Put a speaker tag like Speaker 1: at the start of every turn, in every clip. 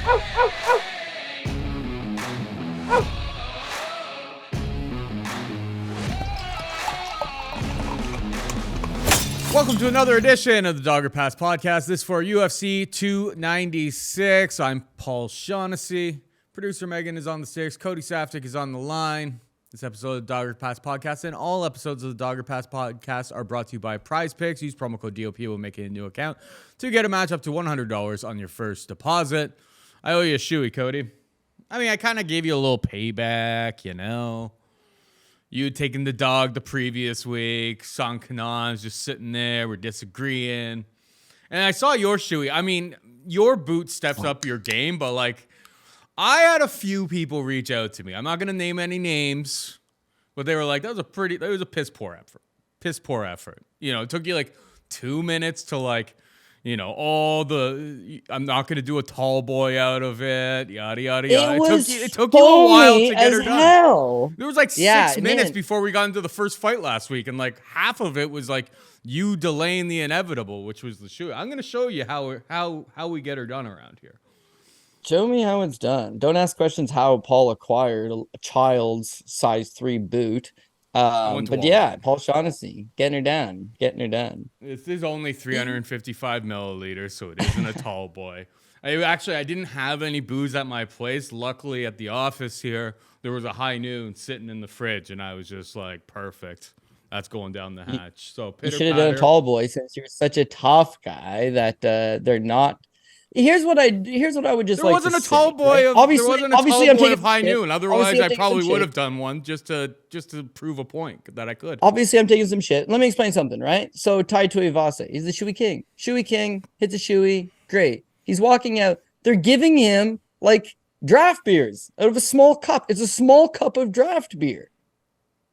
Speaker 1: Welcome to another edition of the Dogger Pass podcast. This for UFC 296. I'm Paul Shaughnessy. Producer Megan is on the sticks. Cody Saftik is on the line. This episode of the Dogger Pass podcast and all episodes of the Dogger Pass podcast are brought to you by Prize Picks. Use promo code DOP when making a new account to get a match up to $100 on your first deposit. I owe you a shoey, Cody. I mean, I kind of gave you a little payback, you know. You had taken the dog the previous week. Son Kanan's just sitting there. We're disagreeing. And I saw your shoey. I mean, your boot steps up your game, but like, I had a few people reach out to me. I'm not going to name any names, but they were like, that was a piss poor effort. Piss poor effort. You know, it took you like 2 minutes to like, you know, I'm not going to do a tall boy out of it, yada, yada, yada. It took you a while to get her done. Hell. There was like 6 minutes before we got into the first fight last week, and like half of it was like you delaying the inevitable, which was the shoe. I'm going to show you how we get her done around here.
Speaker 2: Show me how it's done. Don't ask questions how Paul acquired a child's size 3 boot. But yeah, Paul Shaughnessy, getting her done.
Speaker 1: This is only 355 milliliters, so it isn't a tall boy. I didn't have any booze at my place. Luckily, at the office here, there was a High Noon sitting in the fridge, and I was just like, perfect. That's going down the hatch. So
Speaker 2: you should have done a tall boy since you're such a tough guy that they're not. Here's what I would just
Speaker 1: there
Speaker 2: like to say.
Speaker 1: There wasn't a tall boy of High Noon. Otherwise, I probably would have done one just to prove a point that I could.
Speaker 2: Obviously, I'm taking some shit. Let me explain something, right? So, Tai Tuivasa, he's the shoey king. Shoey king, hits a shoey, great. He's walking out. They're giving him, like, draft beers out of a small cup. It's a small cup of draft beer.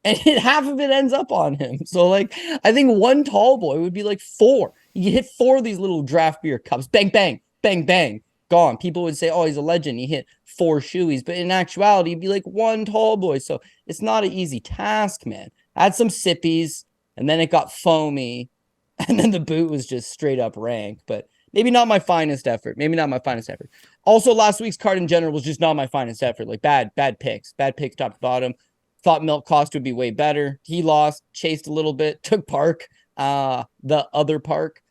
Speaker 2: And half of it ends up on him. So, like, I think one tall boy would be like 4. You hit 4 of these little draft beer cups. Bang, bang. Bang, bang, gone. People would say, oh, he's a legend. He hit 4 shoeys. But in actuality, he'd be like one tall boy. So it's not an easy task, man. I had some sippies, and then it got foamy, and then the boot was just straight up rank. But maybe not my finest effort. Also, last week's card in general was just not my finest effort. Like, bad picks. Bad picks top to bottom. Thought Milk Cost would be way better. He lost, chased a little bit, took Park, the other Park.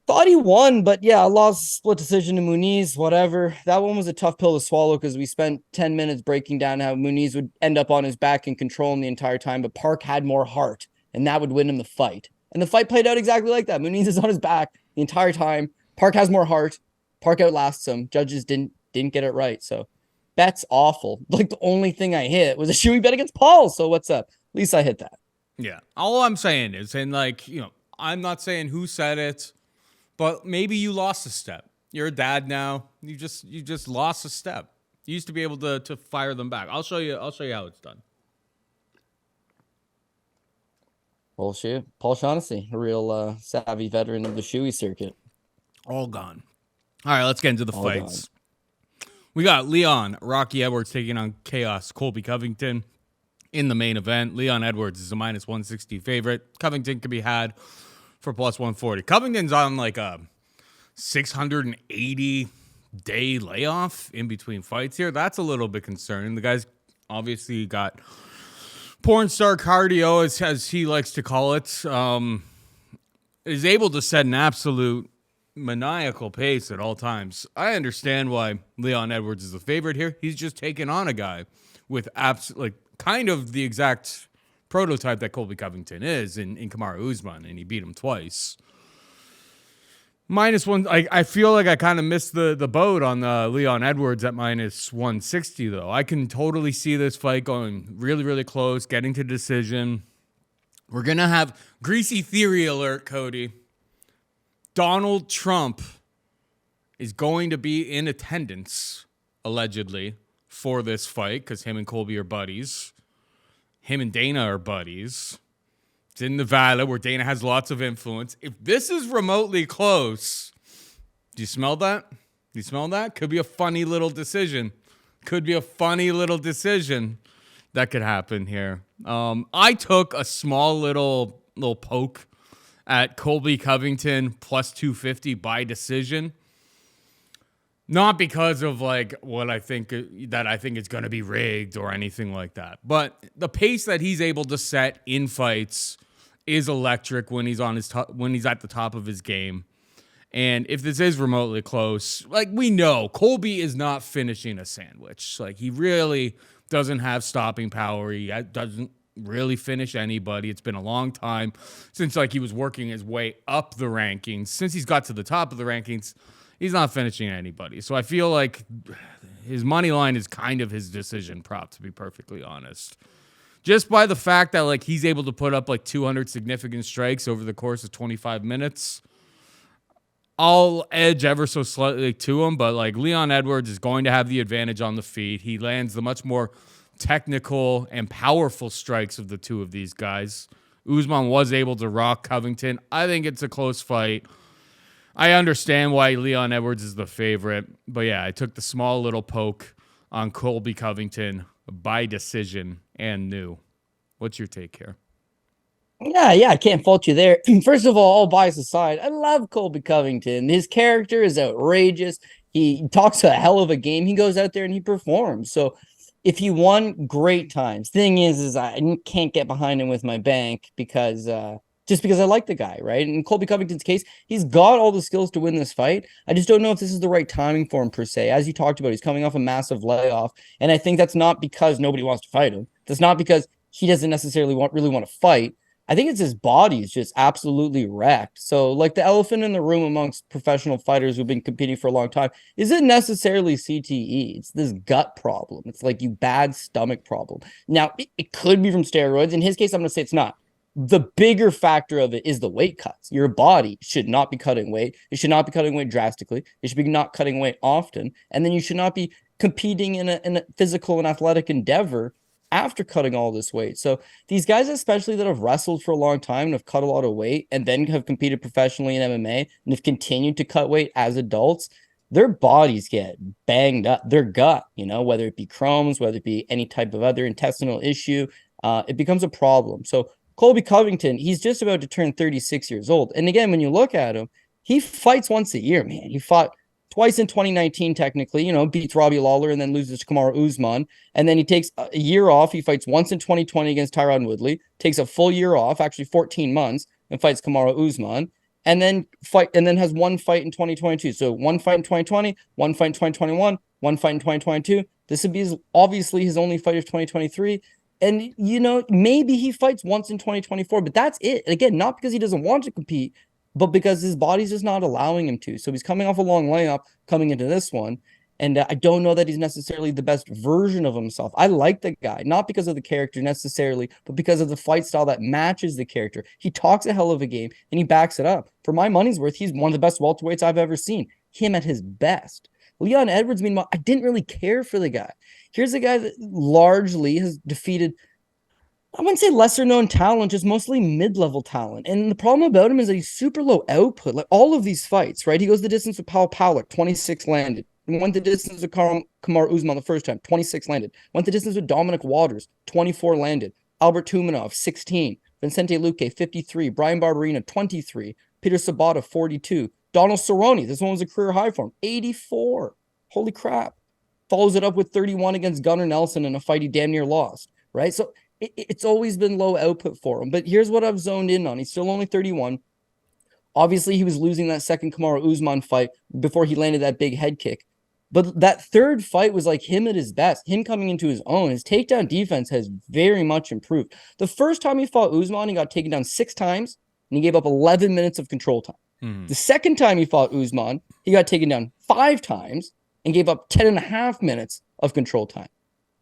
Speaker 2: Thought he won, but yeah, I lost split decision to Muniz, whatever. That one was a tough pill to swallow because we spent 10 minutes breaking down how Muniz would end up on his back and control him the entire time, but Park had more heart, and that would win him the fight. And the fight played out exactly like that. Muniz is on his back the entire time. Park has more heart. Park outlasts him. Judges didn't get it right, so bet's awful. Like, the only thing I hit was a shoey bet against Paul, so what's up? At least I hit that.
Speaker 1: Yeah, all I'm saying is, and like, you know, I'm not saying who said it, but maybe you lost a step. You're a dad now. You just lost a step. You used to be able to fire them back. I'll show you how it's done.
Speaker 2: Bullshit. Paul Shaughnessy, a real savvy veteran of the shoey circuit.
Speaker 1: All gone. All right, let's get into the fights. We got Leon Rocky Edwards taking on Chaos Colby Covington in the main event. Leon Edwards is a minus 160 favorite. Covington can be had for plus 140. Covington's on like a 680-day layoff in between fights here. That's a little bit concerning. The guy's obviously got porn star cardio, as he likes to call it. Is able to set an absolute maniacal pace at all times. I understand why Leon Edwards is the favorite here. He's just taken on a guy with kind of the exact prototype that Colby Covington is in Kamaru Usman, and he beat him twice. Minus one, I feel like I kind of missed the boat on Leon Edwards at minus 160, though. I can totally see this fight going really, really close, getting to decision. We're going to have greasy theory alert, Cody. Donald Trump is going to be in attendance, allegedly, for this fight, because him and Colby are buddies. Him and Dana are buddies. It's in Nevada, where Dana has lots of influence. If this is remotely close, do you smell that? Could be a funny little decision. That could happen here. I took a small little poke at Colby Covington plus 250 by decision. Not because of like what I think it's going to be rigged or anything like that, but the pace that he's able to set in fights is electric when he's when he's at the top of his game. And if this is remotely close, like we know, Colby is not finishing a sandwich. Like he really doesn't have stopping power. He doesn't really finish anybody. It's been a long time since like he was working his way up the rankings. Since he's got to the top of the rankings, he's not finishing anybody. So I feel like his money line is kind of his decision prop, to be perfectly honest. Just by the fact that like he's able to put up like 200 significant strikes over the course of 25 minutes, I'll edge ever so slightly to him, but like Leon Edwards is going to have the advantage on the feet. He lands the much more technical and powerful strikes of the two of these guys. Usman was able to rock Covington. I think it's a close fight. I understand why Leon Edwards is the favorite, but yeah, I took the small little poke on Colby Covington by decision and new. What's your take here?
Speaker 2: Yeah, I can't fault you there. First of all bias aside, I love Colby Covington. His character is outrageous. He talks a hell of a game. He goes out there and he performs. So if he won, great times. Thing is I can't get behind him with my bank because just because I like the guy, right? In Colby Covington's case, he's got all the skills to win this fight. I just don't know if this is the right timing for him per se. As you talked about, he's coming off a massive layoff, and I think that's not because nobody wants to fight him. That's not because he doesn't necessarily really want to fight. I think it's his body is just absolutely wrecked. So, like the elephant in the room amongst professional fighters who've been competing for a long time isn't necessarily CTE. It's this gut problem. It's like you bad stomach problem. Now, it could be from steroids. In his case, I'm going to say it's not. The bigger factor of it is the weight cuts. Your body should not be cutting weight. It should not be cutting weight drastically. It should be not cutting weight often. And then you should not be competing in a physical and athletic endeavor after cutting all this weight. So these guys, especially that have wrestled for a long time and have cut a lot of weight and then have competed professionally in MMA and have continued to cut weight as adults, their bodies get banged up. Their gut, whether it be Crohn's, whether it be any type of other intestinal issue, it becomes a problem. So Colby Covington, he's just about to turn 36 years old. And again, when you look at him, he fights once a year, man. He fought twice in 2019, technically, beats Robbie Lawler and then loses to Kamaru Usman. And then he takes a year off. He fights once in 2020 against Tyron Woodley, takes a full year off, actually 14 months, and fights Kamaru Usman. And then has one fight in 2022. So one fight in 2020, one fight in 2021, one fight in 2022. This would be obviously his only fight of 2023. And, maybe he fights once in 2024, but that's it. Again, not because he doesn't want to compete, but because his body's just not allowing him to. So he's coming off a long layup coming into this one. And I don't know that he's necessarily the best version of himself. I like the guy, not because of the character necessarily, but because of the fight style that matches the character. He talks a hell of a game and he backs it up. For my money's worth, he's one of the best welterweights I've ever seen. Him at his best. Leon Edwards, meanwhile, I didn't really care for the guy. Here's a guy that largely has defeated, I wouldn't say lesser known talent, just mostly mid-level talent. And the problem about him is that he's super low output. Like all of these fights, right? He goes the distance with Paul Powlick, 26 landed. Went the distance with Kamaru Usman the first time, 26 landed. Went the distance with Dominic Waters, 24 landed. Albert Tumanov, 16. Vicente Luque, 53. Brian Barberina, 23. Peter Sabata, 42. Donald Cerrone, this one was a career high for him, 84. Holy crap. Follows it up with 31 against Gunnar Nelson in a fight he damn near lost, right? So it's always been low output for him. But here's what I've zoned in on. He's still only 31. Obviously, he was losing that second Kamaru Usman fight before he landed that big head kick. But that third fight was like him at his best, him coming into his own. His takedown defense has very much improved. The first time he fought Usman, he got taken down 6 times, and he gave up 11 minutes of control time. The second time he fought Usman, he got taken down 5 times and gave up 10.5 minutes of control time.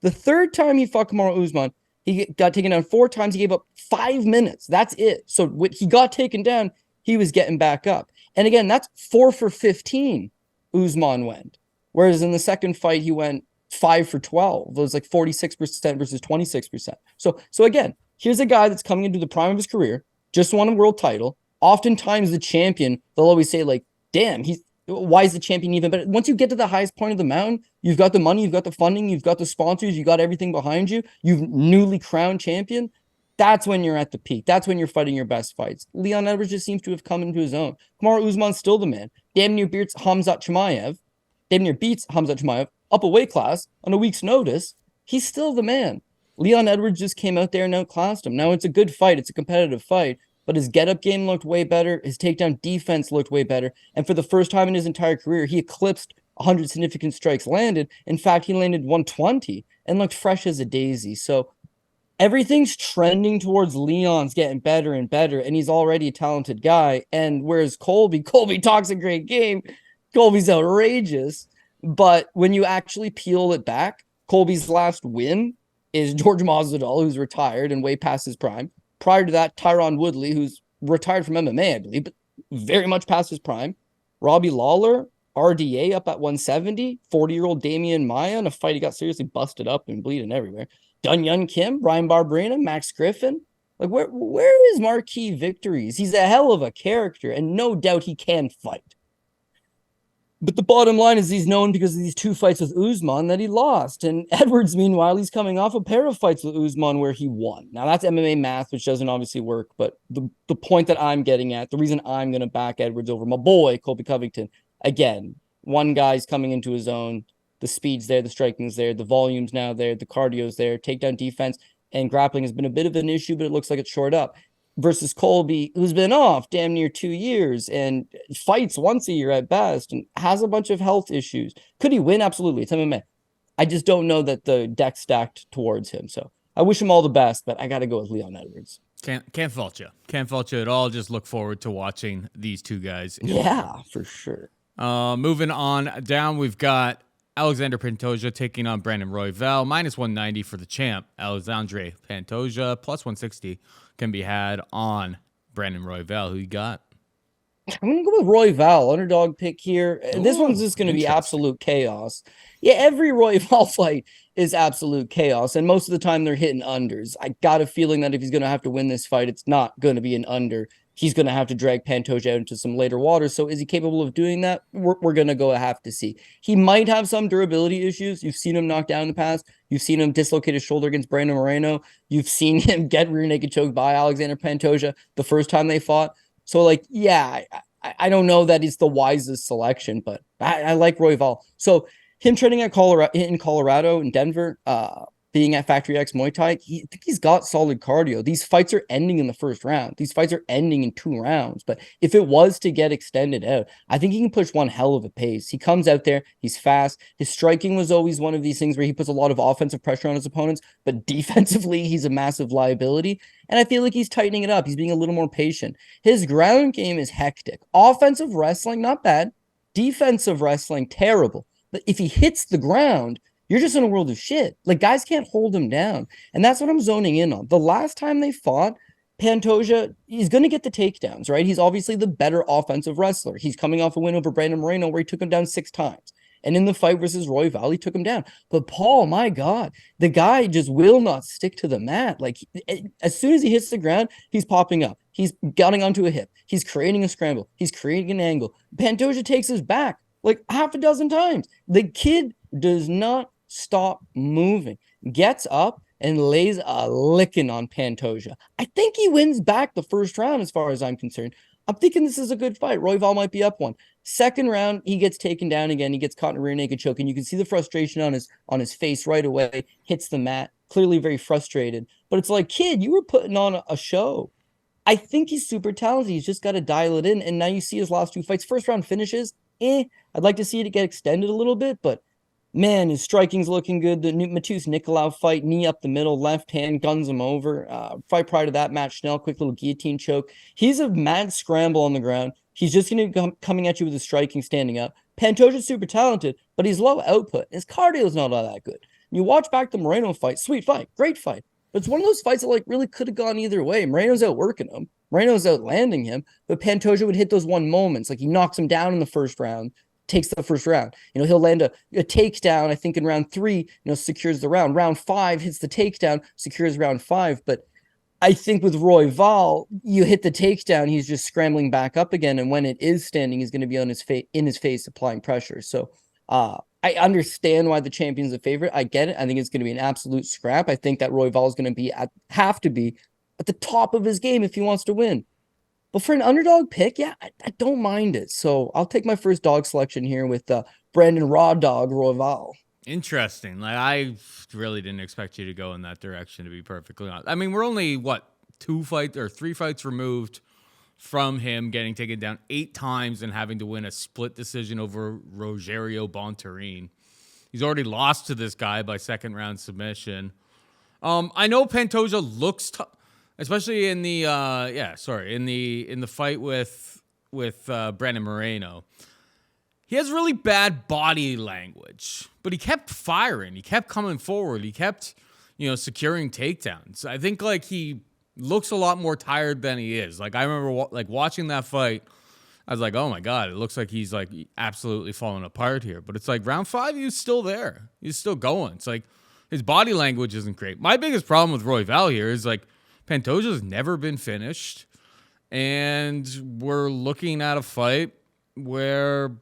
Speaker 2: The third time he fought Kamaru Usman, he got taken down 4 times. He gave up 5 minutes. That's it. So when he got taken down, he was getting back up. And again, that's 4 for 15 Usman went. Whereas in the second fight, he went 5 for 12. It was like 46% versus 26%. So again, here's a guy that's coming into the prime of his career, just won a world title. Oftentimes the champion, they'll always say like, damn, why is the champion even better? Once you get to the highest point of the mountain, you've got the money, you've got the funding, you've got the sponsors, you got everything behind you. You've newly crowned champion. That's when you're at the peak. That's when you're fighting your best fights. Leon Edwards just seems to have come into his own. Kamaru Usman's still the man. Damn near beats Khamzat Chimaev. damn near beats Khamzat Chimaev up a weight class on a week's notice. He's still the man. Leon Edwards just came out there and outclassed him. Now, it's a good fight. It's a competitive fight. But his get-up game looked way better. His takedown defense looked way better. And for the first time in his entire career, he eclipsed 100 significant strikes landed. In fact, he landed 120 and looked fresh as a daisy. So everything's trending towards Leon's getting better and better, and he's already a talented guy. And whereas Colby talks a great game. Colby's outrageous. But when you actually peel it back, Colby's last win is George Masvidal, who's retired and way past his prime. Prior to that, Tyron Woodley, who's retired from MMA, I believe, but very much past his prime. Robbie Lawler, RDA up at 170. 40-year-old Damian Maia in a fight he got seriously busted up and bleeding everywhere. Dun Yun Kim, Ryan Barberena, Max Griffin. Like, where is marquee victories? He's a hell of a character, and no doubt he can fight. But the bottom line is he's known because of these 2 fights with Usman that he lost. And Edwards, meanwhile, he's coming off a pair of fights with Usman where he won. Now, that's MMA math, which doesn't obviously work. But the point that I'm getting at, the reason I'm going to back Edwards over my boy, Colby Covington, again, one guy's coming into his own. The speed's there, the striking's there, the volume's now there, the cardio's there, takedown defense and grappling has been a bit of an issue, but it looks like it's shored up. Versus Colby, who's been off damn near 2 years and fights once a year at best and has a bunch of health issues. Could he win? Absolutely. It's MMA. I just don't know that the deck stacked towards him. So I wish him all the best, but I got to go with Leon Edwards.
Speaker 1: Can't fault you. Can't fault you at all. Just look forward to watching these 2 guys.
Speaker 2: Yeah, for sure.
Speaker 1: Moving on down, we've got Alexandre Pantoja taking on Brandon Royval, minus 190 for the champ. Alexandre Pantoja, plus 160 can be had on Brandon Royval. Who you got?
Speaker 2: I'm going to go with Royval, underdog pick here. This one's just going to be absolute chaos. Yeah, every Royval fight is absolute chaos, and most of the time they're hitting unders. I got a feeling that if he's going to have to win this fight, it's not going to be an under. He's going to have to drag Pantoja out into some later waters. So is he capable of doing that? We're going to go have to see. He might have some durability issues. You've seen him knocked down in the past. You've seen him dislocate his shoulder against Brandon Moreno. You've seen him get rear naked choked by Alexandre Pantoja the first time they fought. So, like, yeah, I don't know that it's the wisest selection, but I like Royval. So him training at Colorado in Denver, being at Factory X Muay Thai, I think he's got solid cardio. These fights are ending in the first round. These fights are ending in 2 rounds. But if it was to get extended out, I think he can push one hell of a pace. He comes out there, he's fast. His striking was always one of these things where he puts a lot of offensive pressure on his opponents, but defensively, he's a massive liability. And I feel like he's tightening it up. He's being a little more patient. His ground game is hectic. Offensive wrestling, not bad. Defensive wrestling, terrible. But if he hits the ground, you're just in a world of shit. Like, guys can't hold him down. And that's what I'm zoning in on. The last time they fought, Pantoja, he's going to get the takedowns, right? He's obviously the better offensive wrestler. He's coming off a win over Brandon Moreno where he took him down 6 times. And in the fight versus Royval, he took him down. But Paul, my God, the guy just will not stick to the mat. Like, as soon as he hits the ground, he's popping up. He's getting onto a hip. He's creating a scramble. He's creating an angle. Pantoja takes his back like half a dozen times. The kid does not stop moving, gets up and lays a licking on Pantoja. I think he wins back the first round as far as I'm concerned. I'm thinking this is a good fight. Royval might be up 1. Second round, he gets taken down again. He gets caught in a rear naked choke, and you can see the frustration on his face right away. Hits the mat, clearly very frustrated. But it's like, kid, you were putting on a show. I think he's super talented. He's just got to dial it in. And now you see his last 2 fights. First round finishes, I'd like to see it get extended a little bit, but man, his striking's looking good. The Matus Nicolau fight, knee up the middle, left hand, guns him over. Fight prior to that, Matt Schnell, quick little guillotine choke. He's a mad scramble on the ground. He's just going to be coming at you with his striking standing up. Pantoja's super talented, but he's low output. His cardio is not all that good. You watch back the Moreno fight, sweet fight, great fight. But it's one of those fights that like really could have gone either way. Moreno's outworking him. Moreno's outlanding him, but Pantoja would hit those one moments. Like he knocks him down in the first round, takes the first round. He'll land a takedown, I think in round 3, secures the round. Round 5 hits the takedown, secures round 5. But I think with Royval, you hit the takedown, he's just scrambling back up again. And when it is standing, he's going to be on in his face, applying pressure. So I understand why the champion's a favorite. I get it. I think it's going to be an absolute scrap. I think that Royval is going to have to be at the top of his game if he wants to win. But for an underdog pick, yeah, I don't mind it. So I'll take my first dog selection here with Brandon Raw Dog Royval.
Speaker 1: Interesting. Like, I really didn't expect you to go in that direction, to be perfectly honest. I mean, we're only, what, 3 fights removed from him getting taken down 8 times and having to win a split decision over Rogerio Bontorin. He's already lost to this guy by second round submission. I know Pantoja looks tough, especially in the in the fight with Brandon Moreno. He has really bad body language, but he kept firing. He kept coming forward. He kept, securing takedowns. I think like he looks a lot more tired than he is. Like I remember watching that fight. I was like, oh my God, it looks like he's like absolutely falling apart here. But it's like round 5, he's still there. He's still going. It's like his body language isn't great. My biggest problem with Royval here is like Pantoja's never been finished. And we're looking at a fight where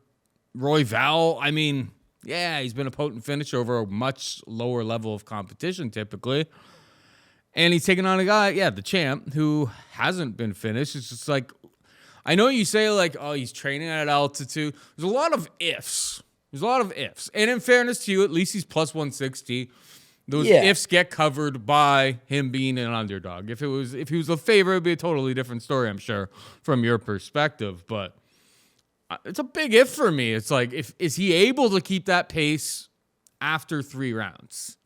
Speaker 1: Royval, I mean, yeah, he's been a potent finisher over a much lower level of competition typically. And he's taking on a guy, the champ, who hasn't been finished. It's just like, I know you say like, oh, he's training at altitude. There's a lot of ifs. And in fairness to you, at least he's plus 160. Those ifs get covered by him being an underdog. If he was a favorite, it would be a totally different story, I'm sure, from your perspective. But it's a big if for me. It's like, is he able to keep that pace after 3 rounds?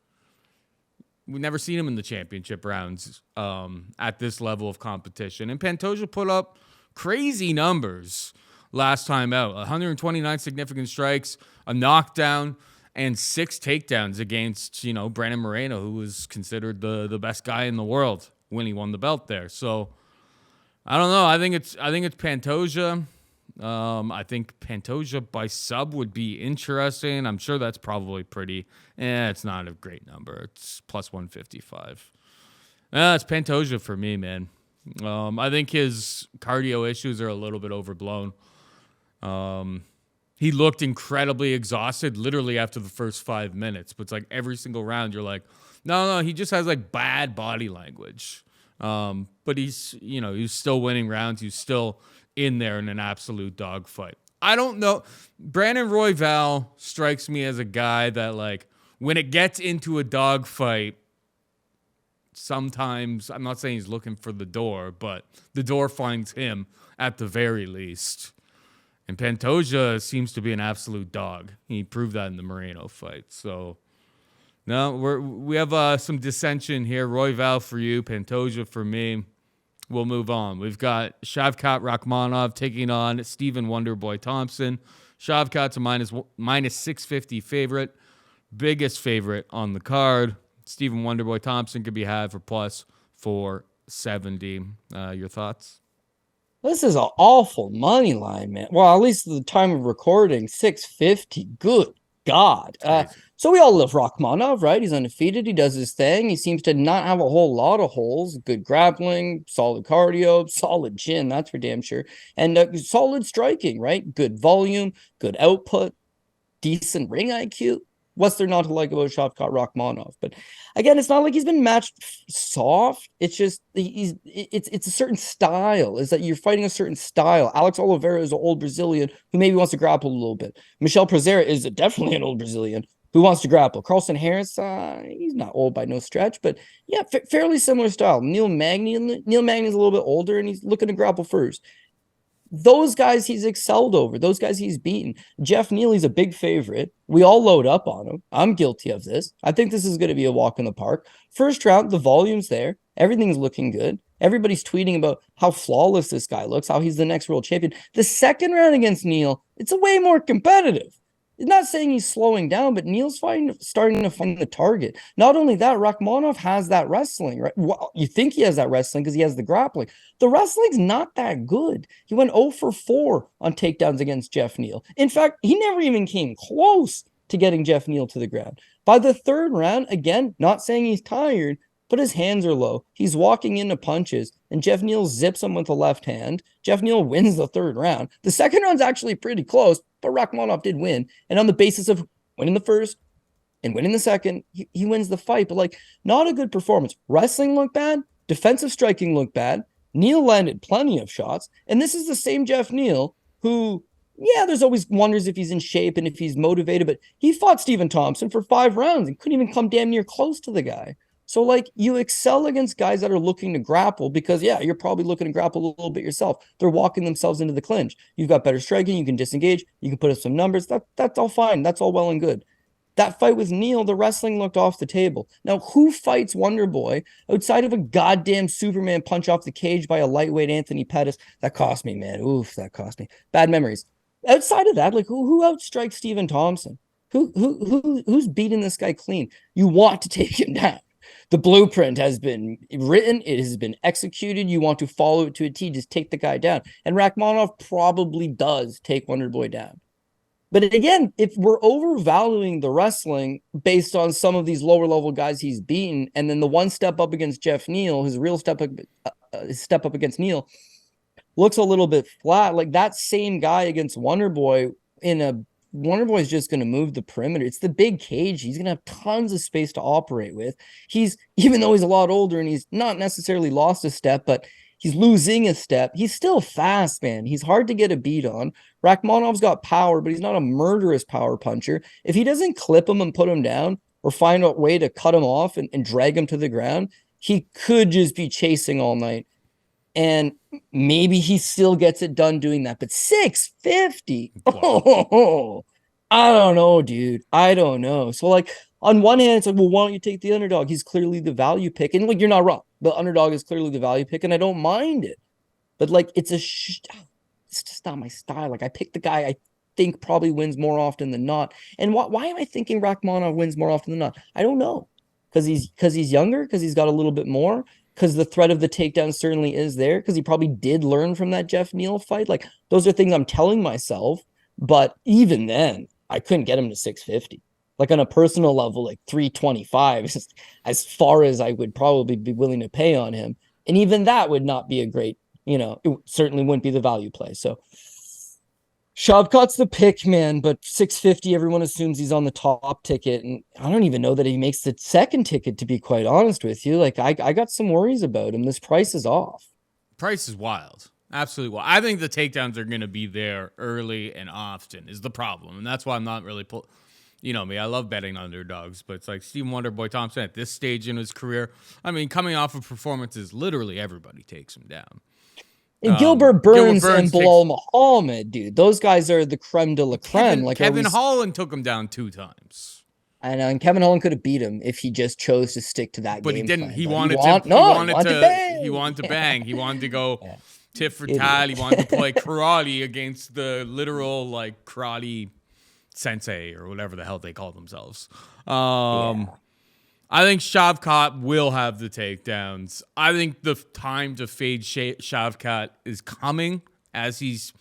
Speaker 1: We've never seen him in the championship rounds at this level of competition. And Pantoja put up crazy numbers last time out. 129 significant strikes, a knockdown, and 6 takedowns against, Brandon Moreno, who was considered the best guy in the world when he won the belt there. So I don't know. I think it's Pantoja. I think Pantoja by sub would be interesting. I'm sure that's probably pretty. It's not a great number. It's plus 155. It's Pantoja for me, man. I think his cardio issues are a little bit overblown. He looked incredibly exhausted literally after the first 5 minutes. But it's like every single round you're like, no, he just has like bad body language. But he's still winning rounds. He's still in there in an absolute dogfight. I don't know. Brandon Royval strikes me as a guy that like when it gets into a dogfight, sometimes, I'm not saying he's looking for the door, but the door finds him at the very least. And Pantoja seems to be an absolute dog. He proved that in the Moreno fight. So, no, we have some dissension here. Royval for you, Pantoja for me. We'll move on. We've got Shavkat Rakhmonov taking on Stephen Wonderboy Thompson. Shavkat's a minus 650 favorite. Biggest favorite on the card. Stephen Wonderboy Thompson could be had for plus 470. Your thoughts?
Speaker 2: This is an awful money line, man. Well, at least at the time of recording, 650. Good God. So we all love Rakhmonov, right? He's undefeated. He does his thing. He seems to not have a whole lot of holes. Good grappling, solid cardio, solid chin, that's for damn sure. And solid striking, right? Good volume, good output, decent ring IQ. What's there not to like about Shavkat Rakhmonov? But again, it's not like he's been matched soft. It's just it's a certain style. Is that you're fighting a certain style. Alex Oliveira is an old Brazilian who maybe wants to grapple a little bit. Michel Prazeres is definitely an old Brazilian who wants to grapple. Carlson Harris, he's not old by no stretch, but yeah, fairly similar style. Neil Magny's a little bit older and he's looking to grapple first. Those guys he's excelled over. Those guys he's beaten. Jeff Neely's a big favorite. We all load up on him. I'm guilty of this. I think this is going to be a walk in the park. First round, the volume's there. Everything's looking good. Everybody's tweeting about how flawless this guy looks, how he's the next world champion. The second round against Neil, it's a way more competitive. It's not saying he's slowing down, but Neil's starting to find the target. Not only that, Rakhmonov has that wrestling, right? Well, you think he has that wrestling because he has the grappling. The wrestling's not that good. He went 0 for 4 on takedowns against Jeff Neal. In fact, he never even came close to getting Jeff Neal to the ground. By the third round, again, not saying he's tired, but his hands are low. He's walking into punches, and Jeff Neal zips him with the left hand. Jeff Neal wins the third round. The second round's actually pretty close, but Rakhmonov did win. And on the basis of winning the first and winning the second, he wins the fight. But, like, not a good performance. Wrestling looked bad. Defensive striking looked bad. Neal landed plenty of shots. And this is the same Jeff Neal who, yeah, there's always wonders if he's in shape and if he's motivated, but he fought Stephen Thompson for 5 rounds and couldn't even come damn near close to the guy. So, like, you excel against guys that are looking to grapple because, yeah, you're probably looking to grapple a little bit yourself. They're walking themselves into the clinch. You've got better striking. You can disengage. You can put up some numbers. That's all fine. That's all well and good. That fight with Neal, the wrestling looked off the table. Now, who fights Wonderboy outside of a goddamn Superman punch off the cage by a lightweight Anthony Pettis? That cost me, man. Oof, that cost me. Bad memories. Outside of that, like, who outstrikes Stephen Thompson? Who's beating this guy clean? You want to take him down. The blueprint has been written. It has been executed. You want to follow it to a T. Just take the guy down. And Rakhmonov probably does take Wonderboy down. But again, if we're overvaluing the wrestling based on some of these lower level guys he's beaten, and then the one step up against Jeff Neal, his real step up against Neal, looks a little bit flat. Like that same guy against Wonderboy Wonderboy is just going to move the perimeter. It's the big cage. He's going to have tons of space to operate with. Even though he's a lot older and he's not necessarily lost a step, but he's losing a step. He's still fast, man. He's hard to get a beat on. Rakhmonov's got power, but he's not a murderous power puncher. If he doesn't clip him and put him down or find a way to cut him off and drag him to the ground, he could just be chasing all night. And maybe he still gets it done doing that. But 650? Oh, I don't know, dude. I don't know. So, like, on one hand, it's like, well, why don't you take the underdog? He's clearly the value pick. And, like, you're not wrong. The underdog is clearly the value pick, and I don't mind it. But, like, it's just not my style. Like, I picked the guy I think probably wins more often than not. And why am I thinking Rakhmonov wins more often than not? I don't know. Because he's younger? Because he's got a little bit more? Because the threat of the takedown certainly is there, because he probably did learn from that Jeff Neal fight. Like, those are things I'm telling myself. But even then, I couldn't get him to 650. Like, on a personal level, like 325 is as far as I would probably be willing to pay on him. And even that would not be a great, it certainly wouldn't be the value play. So Shavkat's the pick, man, but 650, everyone assumes he's on the top ticket. And I don't even know that he makes the second ticket, to be quite honest with you. Like, I got some worries about him. This price is off.
Speaker 1: Price is wild. Absolutely wild. I think the takedowns are going to be there early and often is the problem. And that's why I'm not really you know me, I love betting underdogs, but it's like Stephen Wonderboy Thompson at this stage in his career. I mean, coming off of performances, literally everybody takes him down.
Speaker 2: And Gilbert Burns and Bilal Muhammad, dude, those guys are the creme de la creme.
Speaker 1: Kevin Holland took him down 2 times.
Speaker 2: I know, and Kevin Holland could have beat him if he just chose to stick to that.
Speaker 1: But
Speaker 2: game
Speaker 1: he didn't.
Speaker 2: Plan.
Speaker 1: He wanted to bang. He wanted to bang. He wanted to go tit for tat. He wanted to play karate against the literal like karate sensei or whatever the hell they call themselves. I think Shavkat will have the takedowns. I think the time to fade Shavkat is coming as he's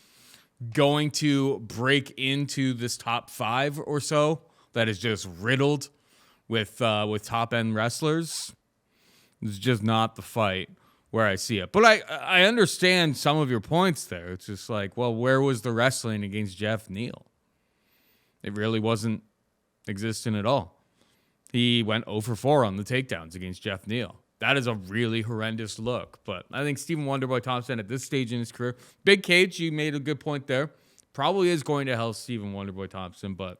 Speaker 1: going to break into this top 5 or so that is just riddled with top end wrestlers. It's just not the fight where I see it. But I understand some of your points there. It's just like, well, where was the wrestling against Jeff Neal? It really wasn't existing at all. He went 0 for 4 on the takedowns against Jeff Neal. That is a really horrendous look. But I think Stephen Wonderboy Thompson at this stage in his career, big cage, you made a good point there, probably is going to help Stephen Wonderboy Thompson, but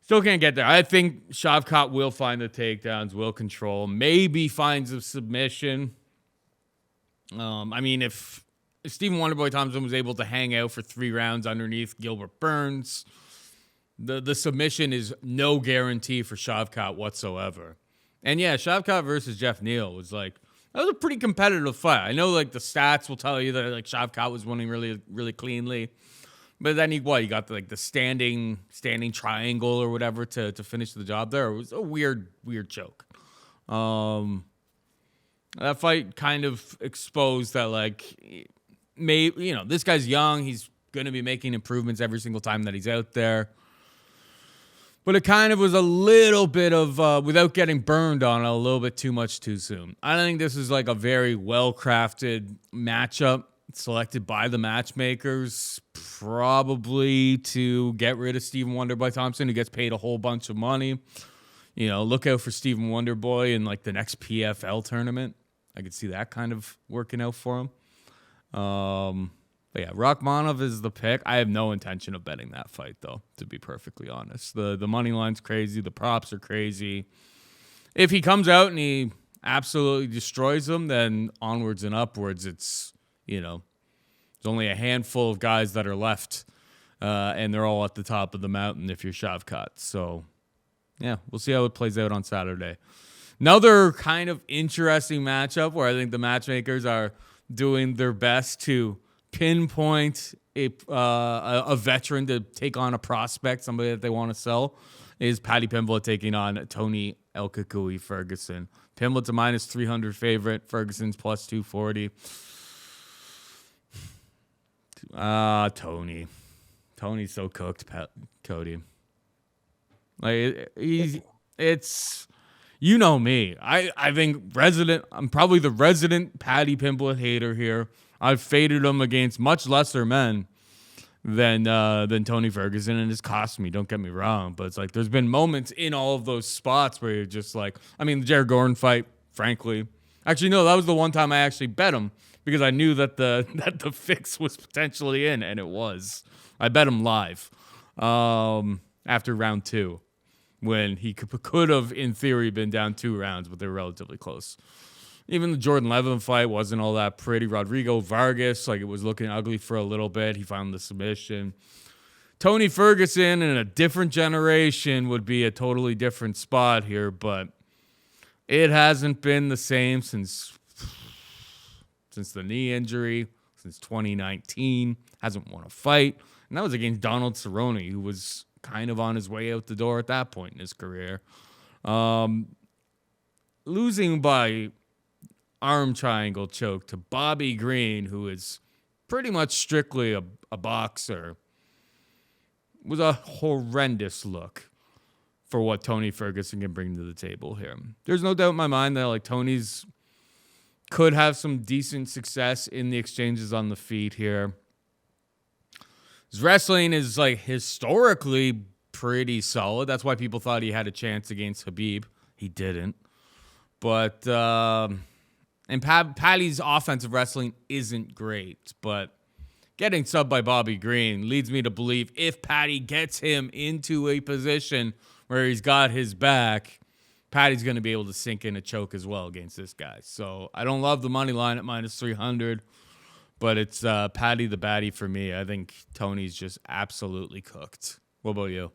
Speaker 1: still can't get there. I think Shavkat will find the takedowns, will control, maybe finds a submission. I mean, if Stephen Wonderboy Thompson was able to hang out for 3 rounds underneath Gilbert Burns, the submission is no guarantee for Shavkat whatsoever. And yeah, Shavkat versus Jeff Neal was like, that was a pretty competitive fight. I know like the stats will tell you that like Shavkat was winning really, really cleanly. But then he got the standing triangle or whatever to finish the job there. It was a weird choke. That fight kind of exposed that like maybe, this guy's young, he's gonna be making improvements every single time that he's out there. But it kind of was a little bit of, without getting burned on it, a little bit too much too soon. I think this is like a very well-crafted matchup selected by the matchmakers, probably to get rid of Stephen Wonderboy Thompson, who gets paid a whole bunch of money. Look out for Stephen Wonderboy in like the next PFL tournament. I could see that kind of working out for him. But yeah, Rakhmonov is the pick. I have no intention of betting that fight, though, to be perfectly honest. The money line's crazy. The props are crazy. If he comes out and he absolutely destroys them, then onwards and upwards, it's, there's only a handful of guys that are left, and they're all at the top of the mountain if you're Shavkat. So, yeah, we'll see how it plays out on Saturday. Another kind of interesting matchup where I think the matchmakers are doing their best to pinpoint a veteran to take on a prospect, somebody that they want to sell, is Paddy Pimblett taking on Tony El Kakui Ferguson. Pimblett's a minus 300 favorite. Ferguson's plus 240. Tony's so cooked, Cody. Like it's you know me. I think I'm probably the resident Paddy Pimblett hater here. I've faded him against much lesser men than Tony Ferguson, and it's cost me. Don't get me wrong, but it's like there's been moments in all of those spots where you're just like, the Jared Gordon fight, frankly. Actually, no, that was the one time I actually bet him because I knew that the fix was potentially in, and it was. I bet him live after round 2 when he could have, in theory, been down 2 rounds, but they were relatively close. Even the Jordan Levin fight wasn't all that pretty. Rodrigo Vargas, it was looking ugly for a little bit. He found the submission. Tony Ferguson in a different generation would be a totally different spot here, but it hasn't been the same since the knee injury, since 2019. Hasn't won a fight. And that was against Donald Cerrone, who was kind of on his way out the door at that point in his career. Losing by arm triangle choke to Bobby Green, who is pretty much strictly a boxer, was a horrendous look for what Tony Ferguson can bring to the table here. There's no doubt in my mind that Tony's could have some decent success in the exchanges on the feet here. His wrestling is historically pretty solid. That's why people thought he had a chance against Khabib. He didn't. But and Paddy's offensive wrestling isn't great, but getting subbed by Bobby Green leads me to believe if Paddy gets him into a position where he's got his back, Paddy's going to be able to sink in a choke as well against this guy. So I don't love the money line at minus 300, but it's Paddy the baddie for me. I think Tony's just absolutely cooked. What about you?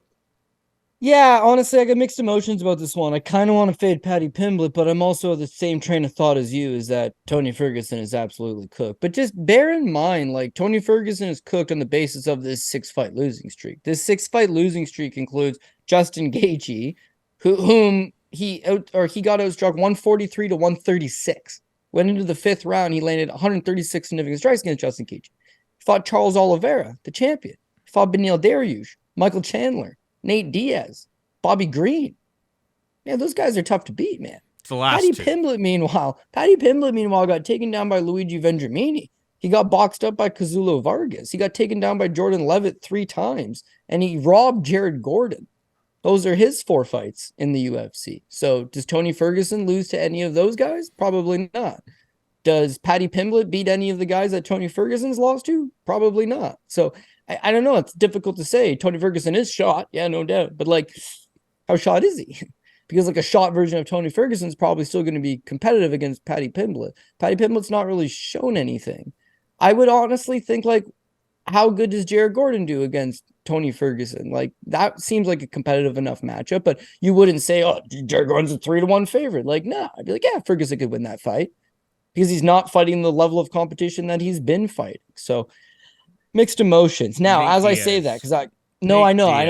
Speaker 2: Yeah, honestly, I got mixed emotions about this one. I kind of want to fade Paddy Pimblett, but I'm also the same train of thought as you, is that Tony Ferguson is absolutely cooked. But just bear in mind, Tony Ferguson is cooked on the basis of this 6-fight losing streak. This 6-fight losing streak includes Justin Gaethje, whom he got outstruck 143 to 136. Went into the 5th round, he landed 136 significant strikes against Justin Gaethje. He fought Charles Oliveira, the champion. He fought Beneil Dariush, Michael Chandler, Nate Diaz, Bobby Green. Yeah, those guys are tough to beat, man.
Speaker 1: It's the last
Speaker 2: Paddy
Speaker 1: two.
Speaker 2: Pimblett, meanwhile, got taken down by Luigi Vendramini. He got boxed up by Cazulo Vargas. He got taken down by Jordan Levitt 3 times, and he robbed Jared Gordon. Those are his 4 fights in the UFC. So does Tony Ferguson lose to any of those guys? Probably not. Does Paddy Pimblett beat any of the guys that Tony Ferguson's lost to? Probably not. So I don't know. It's difficult to say. Tony Ferguson is shot. Yeah, no doubt. But how shot is he? Because a shot version of Tony Ferguson is probably still going to be competitive against Paddy Pimblett. Paddy Pimblett's not really shown anything. I would honestly think how good does Jared Gordon do against Tony Ferguson? That seems like a competitive enough matchup, but you wouldn't say, oh, Jared Gordon's a 3-1 favorite. Nah, I'd be yeah, Ferguson could win that fight because he's not fighting the level of competition that he's been fighting. So mixed emotions. Now,
Speaker 1: Nate
Speaker 2: as
Speaker 1: Diaz.
Speaker 2: I say that, because I know.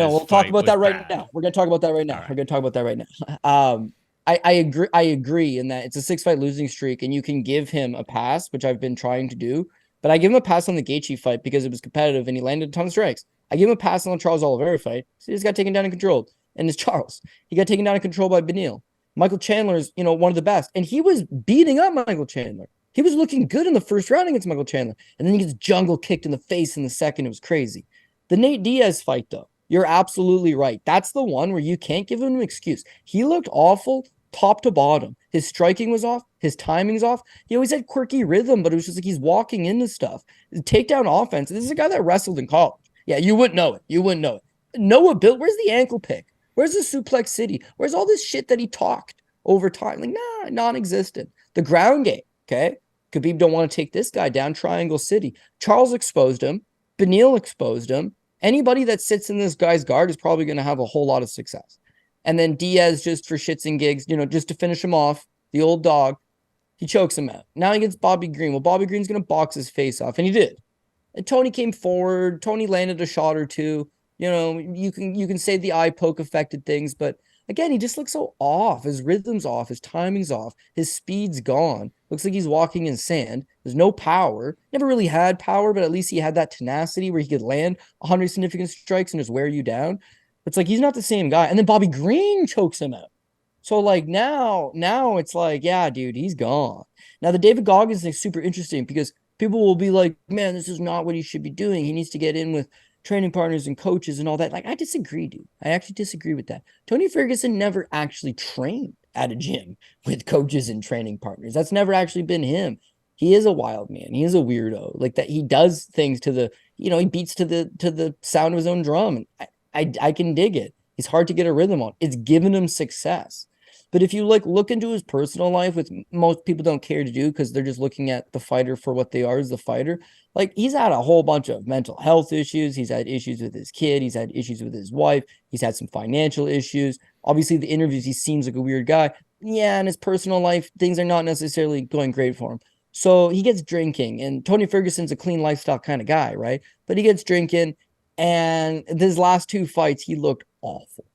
Speaker 2: We'll talk about that right
Speaker 1: bad.
Speaker 2: now. We're going to talk about that right now.
Speaker 1: Right.
Speaker 2: We're going to talk about that right now. I agree in that it's a 6-fight losing streak, and you can give him a pass, which I've been trying to do. But I give him a pass on the Gaethje fight because it was competitive and he landed a ton of strikes. I give him a pass on the Charles Oliveira fight. So he just got taken down and controlled. And it's Charles. He got taken down and controlled by Beneil. Michael Chandler is, one of the best. And he was beating up Michael Chandler. He was looking good in the first round against Michael Chandler. And then he gets jungle kicked in the face in the second. It was crazy. The Nate Diaz fight, though, you're absolutely right. That's the one where you can't give him an excuse. He looked awful top to bottom. His striking was off. His timing's off. He always had quirky rhythm, but it was just like he's walking into stuff. The takedown offense. This is a guy that wrestled in college. Yeah, you wouldn't know it. You wouldn't know it. Noah Bill, where's the ankle pick? Where's the suplex city? Where's all this shit that he talked over time? Like, nah, non-existent. The ground game, okay? Khabib don't want to take this guy down, Triangle City. Charles exposed him. Beneil exposed him. Anybody that sits in this guy's guard is probably going to have a whole lot of success. And then Diaz, just for shits and gigs, just to finish him off, the old dog, he chokes him out. Now he gets Bobby Green. Well, Bobby Green's going to box his face off, and he did. And Tony came forward. Tony landed a shot or two. You can say the eye poke affected things, but again, he just looks so off. His rhythm's off. His timing's off. His speed's gone. Looks like he's walking in sand. There's no power. Never really had power, but at least he had that tenacity where he could land 100 significant strikes and just wear you down. It's like he's not the same guy. And then Bobby Green chokes him out. So like now it's like, yeah, dude, he's gone. Now the David Goggins thing is super interesting because people will be like, man, this is not what he should be doing. He needs to get in with training partners and coaches and all that. Like, I disagree, dude. I actually disagree with that. Tony Ferguson never actually trained at a gym with coaches and training partners. That's never actually been him. He is a wild man. He is a weirdo. Like that, he does things to the, he beats to the sound of his own drum. And I can dig it. He's hard to get a rhythm on. It's given him success. But if you look into his personal life, which most people don't care to do because they're just looking at the fighter for what they are as the fighter, like he's had a whole bunch of mental health issues. He's had issues with his kid. He's had issues with his wife. He's had some financial issues. Obviously, the interviews, he seems like a weird guy. Yeah, in his personal life, things are not necessarily going great for him. So he gets drinking, and Tony Ferguson's a clean lifestyle kind of guy, right? But he gets drinking, and his last two fights, he looked awful.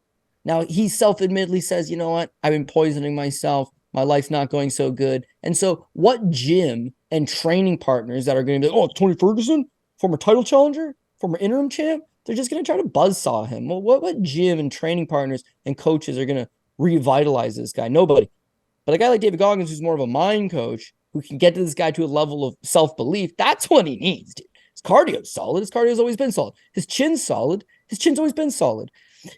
Speaker 2: Now, he self-admittedly says, you know what? I've been poisoning myself. My life's not going so good. And so what gym and training partners that are going to be, oh, Tony Ferguson, former title challenger, former interim champ, they're just going to try to buzzsaw him. Well, what gym and training partners and coaches are going to revitalize this guy? Nobody. But a guy like David Goggins, who's more of a mind coach, who can get to this guy to a level of self-belief, that's what he needs, dude. His cardio's solid. His cardio's always been solid. His chin's solid. His chin's always been solid.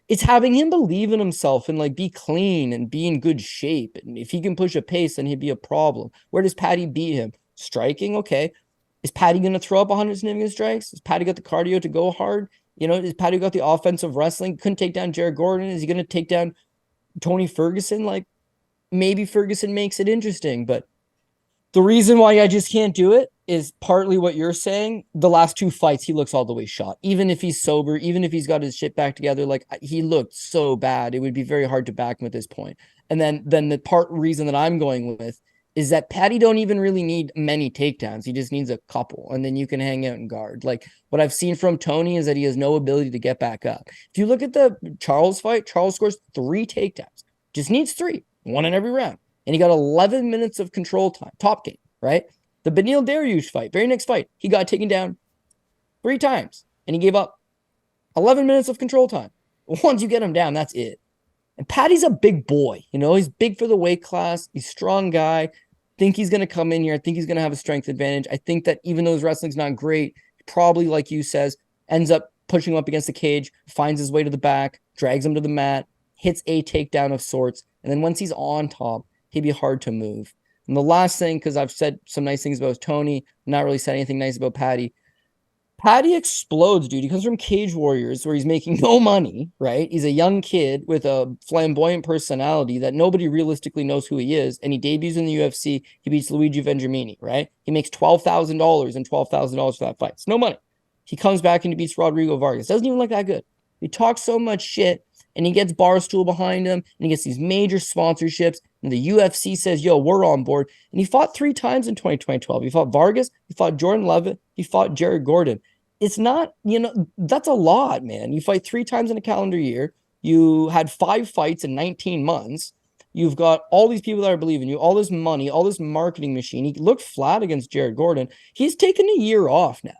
Speaker 2: It's having him believe in himself and be clean and be in good shape. And if he can push a pace, then he'd be a problem. Where does Paddy beat him? Striking, okay. Is Paddy going to throw up 100 significant strikes? Has Paddy got the cardio to go hard? Is Paddy got the offensive wrestling? Couldn't take down Jared Gordon. Is he going to take down Tony Ferguson? Like, maybe Ferguson makes it interesting, but the reason why I just can't do it is partly what you're saying. The last two fights, he looks all the way shot. Even if he's sober, even if he's got his shit back together, like he looked so bad. It would be very hard to back him at this point. And then the reason that I'm going with is that Paddy don't even really need many takedowns. He just needs a couple, and then you can hang out and guard. Like what I've seen from Tony is that he has no ability to get back up. If you look at the Charles fight, Charles scores 3 takedowns. Just needs 3, 1 in every round. And he got 11 minutes of control time, top game, right? The Beneil Dariush fight, very next fight, he got taken down 3 times, and he gave up 11 minutes of control time. Once you get him down, that's it. And Paddy's a big boy, he's big for the weight class. He's a strong guy. Think he's going to come in here. I think he's going to have a strength advantage. I think that even though his wrestling's not great, probably, like you says, ends up pushing him up against the cage, finds his way to the back, drags him to the mat, hits a takedown of sorts, and then once he's on top, he'd be hard to move. And the last thing, because I've said some nice things about Tony, not really said anything nice about Paddy. Paddy explodes, dude. He comes from Cage Warriors where he's making no money, right? He's a young kid with a flamboyant personality that nobody realistically knows who he is. And he debuts in the UFC. He beats Luigi Vendramini, right? He makes $12,000 and $12,000 for that fight. It's no money. He comes back and he beats Rodrigo Vargas. Doesn't even look that good. He talks so much shit, and he gets Barstool behind him, and he gets these major sponsorships, and the UFC says, yo, we're on board. And he fought 3 times in 2012. He fought Vargas, he fought Jordan Levitt, he fought Jared Gordon. It's not, that's a lot, man. You fight 3 times in a calendar year. You had 5 fights in 19 months. You've got all these people that are believing you, all this money, all this marketing machine. He looked flat against Jared Gordon. He's taken a year off now.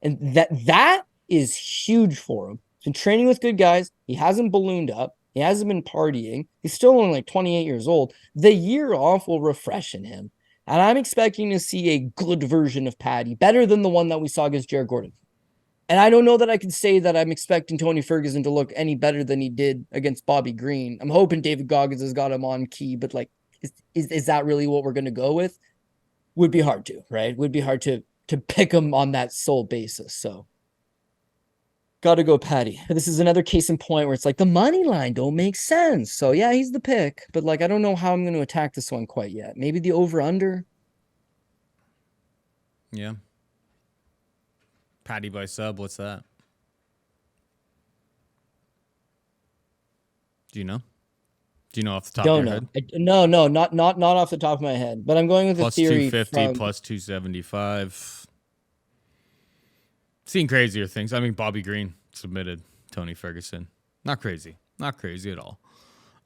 Speaker 2: And that is huge for him. He's been training with good guys. He hasn't ballooned up. He hasn't been partying. He's still only 28 years old. The year off will refreshen him. And I'm expecting to see a good version of Paddy, better than the one that we saw against Jared Gordon. And I don't know that I can say that I'm expecting Tony Ferguson to look any better than he did against Bobby Green. I'm hoping David Goggins has got him on key, but like, is that really what we're going to go with? Would be hard to, right? Would be hard to pick him on that sole basis. So got to go Paddy. This is another case in point where it's like the money line don't make sense. So yeah, he's the pick, but like, I don't know how I'm going to attack this one quite yet. Maybe the over under.
Speaker 1: Yeah. Paddy by sub, what's that? Do you know? Do you know off the top of your head?
Speaker 2: No, not off the top of my head. But I'm going with
Speaker 1: Plus
Speaker 2: the theory
Speaker 1: 250, plus 275. Seen crazier things. I mean, Bobby Green submitted Tony Ferguson. Not crazy. Not crazy at all.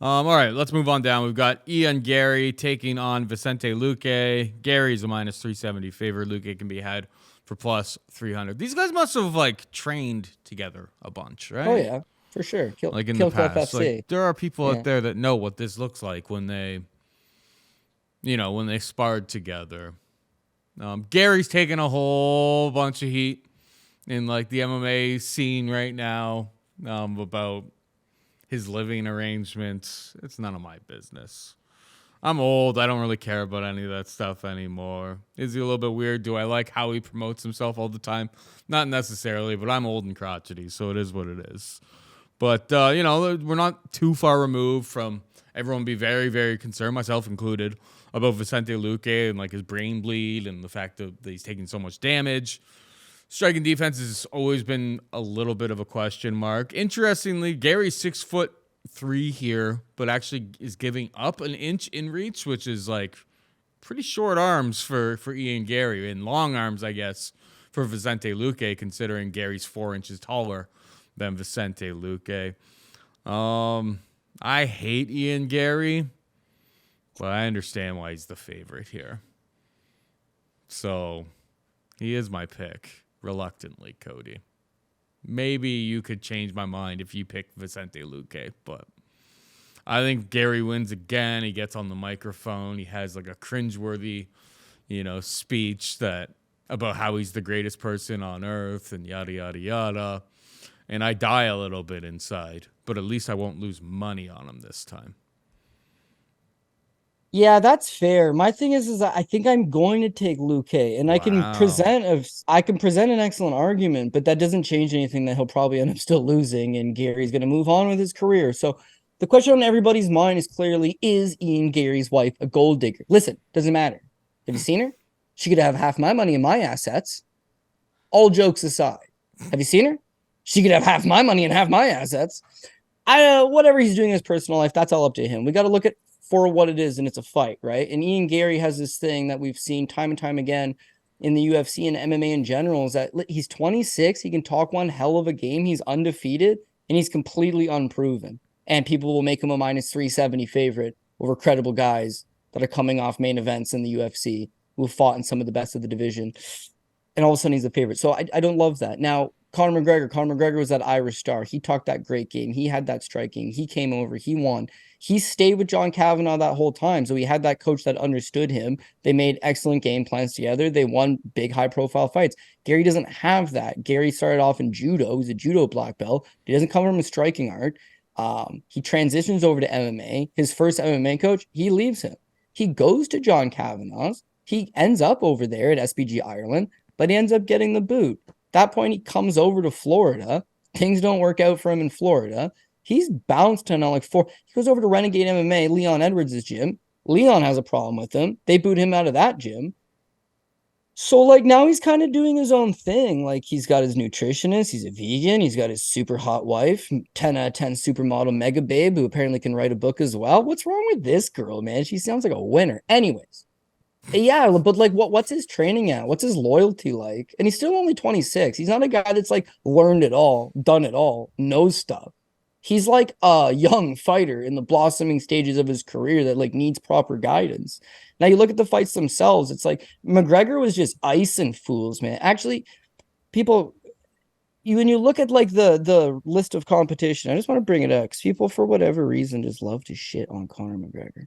Speaker 1: All right, let's move on down. We've got Ian Garry taking on Vicente Luque. Gary's a minus 370 favorite. Luque can be had for plus 300. These guys must have like trained together a bunch, right?
Speaker 2: Oh yeah, for sure.
Speaker 1: Like in the past, like, there are people out there that know what this looks like when they, when they sparred together. Gary's taking a whole bunch of heat in like the MMA scene right now about his living arrangements. It's none of my business. I'm old. I don't really care about any of that stuff anymore. Is he a little bit weird? Do I like how he promotes himself all the time? Not necessarily, but I'm old and crotchety, so it is what it is. But, we're not too far removed from everyone be very, very concerned, myself included, about Vicente Luque and like his brain bleed and the fact that he's taking so much damage. Striking defense has always been a little bit of a question mark. Interestingly, Gary's 6'3" here, but actually is giving up an inch in reach, which is like pretty short arms for Ian Garry, and long arms, I guess, for Vicente Luque, considering Gary's 4 inches taller than Vicente Luque. I hate Ian Garry, but I understand why he's the favorite here. So he is my pick, reluctantly, Cody. Maybe you could change my mind if you pick Vicente Luque, but I think Garry wins again. He gets on the microphone. He has like a cringeworthy, speech that about how he's the greatest person on earth and yada, yada, yada. And I die a little bit inside, but at least I won't lose money on him this time.
Speaker 2: Yeah, that's fair. My thing is I think I'm going to take Luque, and I can present an excellent argument, but that doesn't change anything that he'll probably end up still losing, and Gary's going to move on with his career. So the question on everybody's mind is clearly, is Ian Garry's wife a gold digger? Listen, doesn't matter. Have you seen her? She could have half my money and my assets. All jokes aside. Have you seen her? She could have half my money and half my assets. Whatever he's doing in his personal life, that's all up to him. We got to look at for what it is, and it's a fight, right? And Ian Garry has this thing that we've seen time and time again in the UFC and MMA in general, is that he's 26, he can talk one hell of a game, he's undefeated, and he's completely unproven. And people will make him a minus 370 favorite over credible guys that are coming off main events in the UFC who have fought in some of the best of the division. And all of a sudden he's a favorite. So I don't love that. Now, Conor McGregor was that Irish star. He talked that great game. He had that striking. He came over. He won. He stayed with John Kavanagh that whole time. So he had that coach that understood him. They made excellent game plans together. They won big, high-profile fights. Garry doesn't have that. Garry started off in judo. He's a judo black belt. He doesn't come from a striking art. He transitions over to MMA. His first MMA coach, he leaves him. He goes to John Kavanagh's. He ends up over there at SBG Ireland, but he ends up getting the boot. At that point, he comes over to Florida. Things don't work out for him in Florida. He's bounced to like 4. He goes over to Renegade MMA, Leon Edwards' gym. Leon has a problem with him. They boot him out of that gym. So, like, now he's kind of doing his own thing. Like, he's got his nutritionist. He's a vegan. He's got his super hot wife, 10 out of 10 supermodel mega babe, who apparently can write a book as well. What's wrong with this girl, man? She sounds like a winner. Anyways. Yeah, but like, what's his training at? What's his loyalty like? And he's still only 26. He's not a guy that's like learned it all, done it all, knows stuff. He's like a young fighter in the blossoming stages of his career that like needs proper guidance. Now you look at the fights themselves, it's like McGregor was just icing fools, man. Actually, when you look at like the list of competition, I just want to bring it up because people for whatever reason just love to shit on Conor McGregor.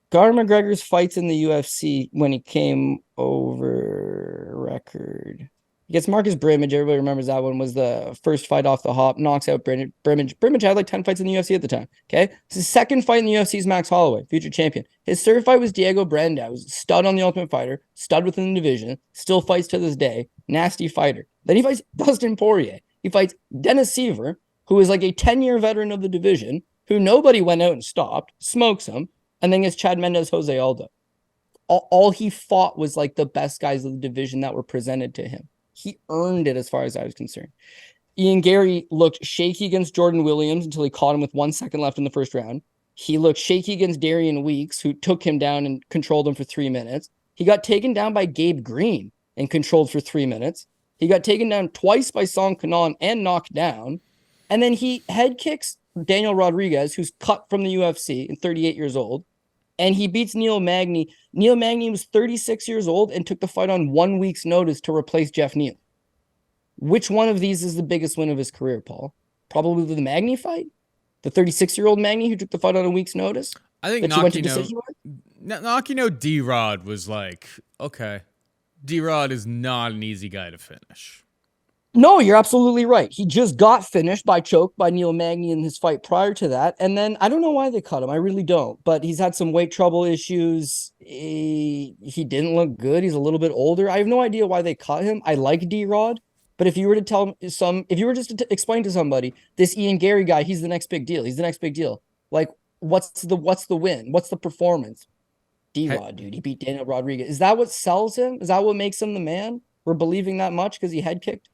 Speaker 2: Conor McGregor's fights in the UFC when he came over record. He gets Marcus Brimage. Everybody remembers that one was the first fight off the hop. Knocks out Brimage. Brimage had like 10 fights in the UFC at the time. Okay. His second fight in the UFC is Max Holloway, future champion. His third fight was Diego Brandao, who's a stud on the Ultimate Fighter, stud within the division, still fights to this day. Nasty fighter. Then he fights Dustin Poirier. He fights Dennis Seaver, who is like a 10-year veteran of the division, who nobody went out and stopped, smokes him, and then gets Chad Mendes, Jose Aldo. All he fought was like the best guys of the division that were presented to him. He earned it as far as I was concerned. Ian Garry looked shaky against Jordan Williams until he caught him with 1 second left in the first round. He looked shaky against Darian Weeks, who took him down and controlled him for 3 minutes. He got taken down by Gabe Green and controlled for 3 minutes. He got taken down twice by Song Kanon and knocked down. And then he head kicks Daniel Rodriguez, who's cut from the UFC and 38 years old. And he beats Neil Magny. Neil Magny was 36 years old and took the fight on 1 week's notice to replace Jeff Neal. Which one of these is the biggest win of his career, Paul? Probably the Magny fight? The 36-year-old Magny who took the fight on a week's notice?
Speaker 1: I think knocking out D-Rod was like, okay, D-Rod is not an easy guy to finish.
Speaker 2: No, you're absolutely right. He just got finished by choke by Neil Magny in his fight prior to that. And then I don't know why they cut him. I really don't. But he's had some weight trouble issues. He didn't look good. He's a little bit older. I have no idea why they cut him. I like D-Rod. But if you were just to explain to somebody, this Ian Garry guy, he's the next big deal. He's the next big deal. Like, what's the win? What's the performance? D-Rod, dude. He beat Daniel Rodriguez. Is that what sells him? Is that what makes him the man? We're believing that much because he head kicked?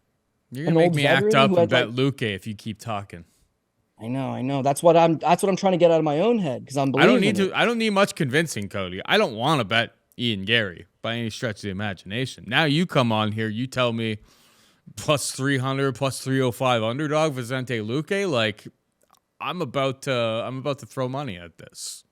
Speaker 1: You're gonna make me act up and bet Luque if you keep talking.
Speaker 2: I know. That's what I'm trying to get out of my own head because I'm believing.
Speaker 1: I don't need much convincing, Cody. I don't want to bet Ian Garry by any stretch of the imagination. Now you come on here, you tell me plus 300, plus 305 underdog Vicente Luque. Like I'm about to throw money at this.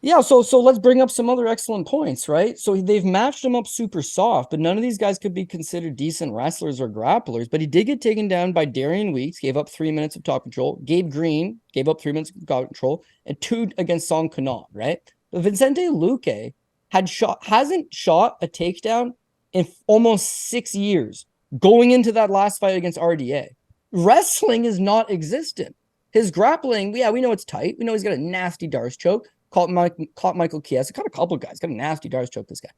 Speaker 2: Yeah, so let's bring up some other excellent points, right? So they've matched him up super soft, but none of these guys could be considered decent wrestlers or grapplers. But he did get taken down by Darian Weeks, gave up 3 minutes of top control. Gabe Green gave up 3 minutes of top control, and 2 against Song Kanon, right? But Vicente Luque hasn't shot a takedown in almost 6 years, going into that last fight against RDA. Wrestling is not existent. His grappling, we know it's tight. We know he's got a nasty Darce choke. Caught Michael Chiesa, caught a couple guys, got a nasty Darce choke, this guy.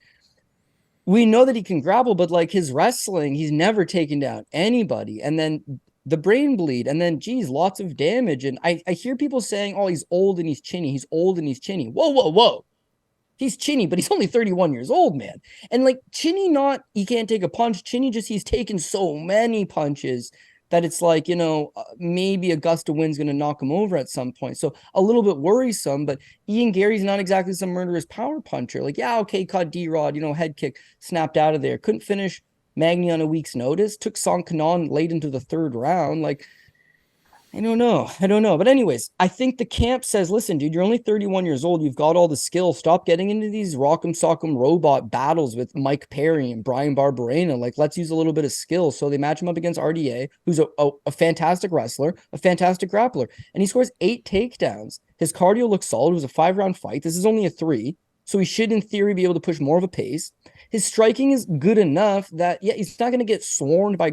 Speaker 2: We know that he can grapple, but like his wrestling, he's never taken down anybody. And then the brain bleed, and then, geez, lots of damage. And I hear people saying, oh, he's old and he's chinny. He's old and he's chinny. Whoa. He's chinny, but he's only 31 years old, man. And like chinny, not he can't take a punch. Chinny just he's taken so many punches that it's like, maybe Augusta Wynn's going to knock him over at some point. So a little bit worrisome, but Ian Garry's not exactly some murderous power puncher. Like, yeah, okay, caught D-Rod, head kick, snapped out of there. Couldn't finish Magny on a week's notice. Took Song Kanon late into the third round. Like, I don't know. But anyways, I think the camp says, listen, dude, you're only 31 years old. You've got all the skill. Stop getting into these rock'em sock'em robot battles with Mike Perry and Brian Barberena. Like, let's use a little bit of skill. So they match him up against RDA, who's a fantastic wrestler, a fantastic grappler. And he scores 8 takedowns. His cardio looks solid. It was a 5-round fight. This is only a 3. So he should, in theory, be able to push more of a pace. His striking is good enough that, yeah, he's not going to get swarmed by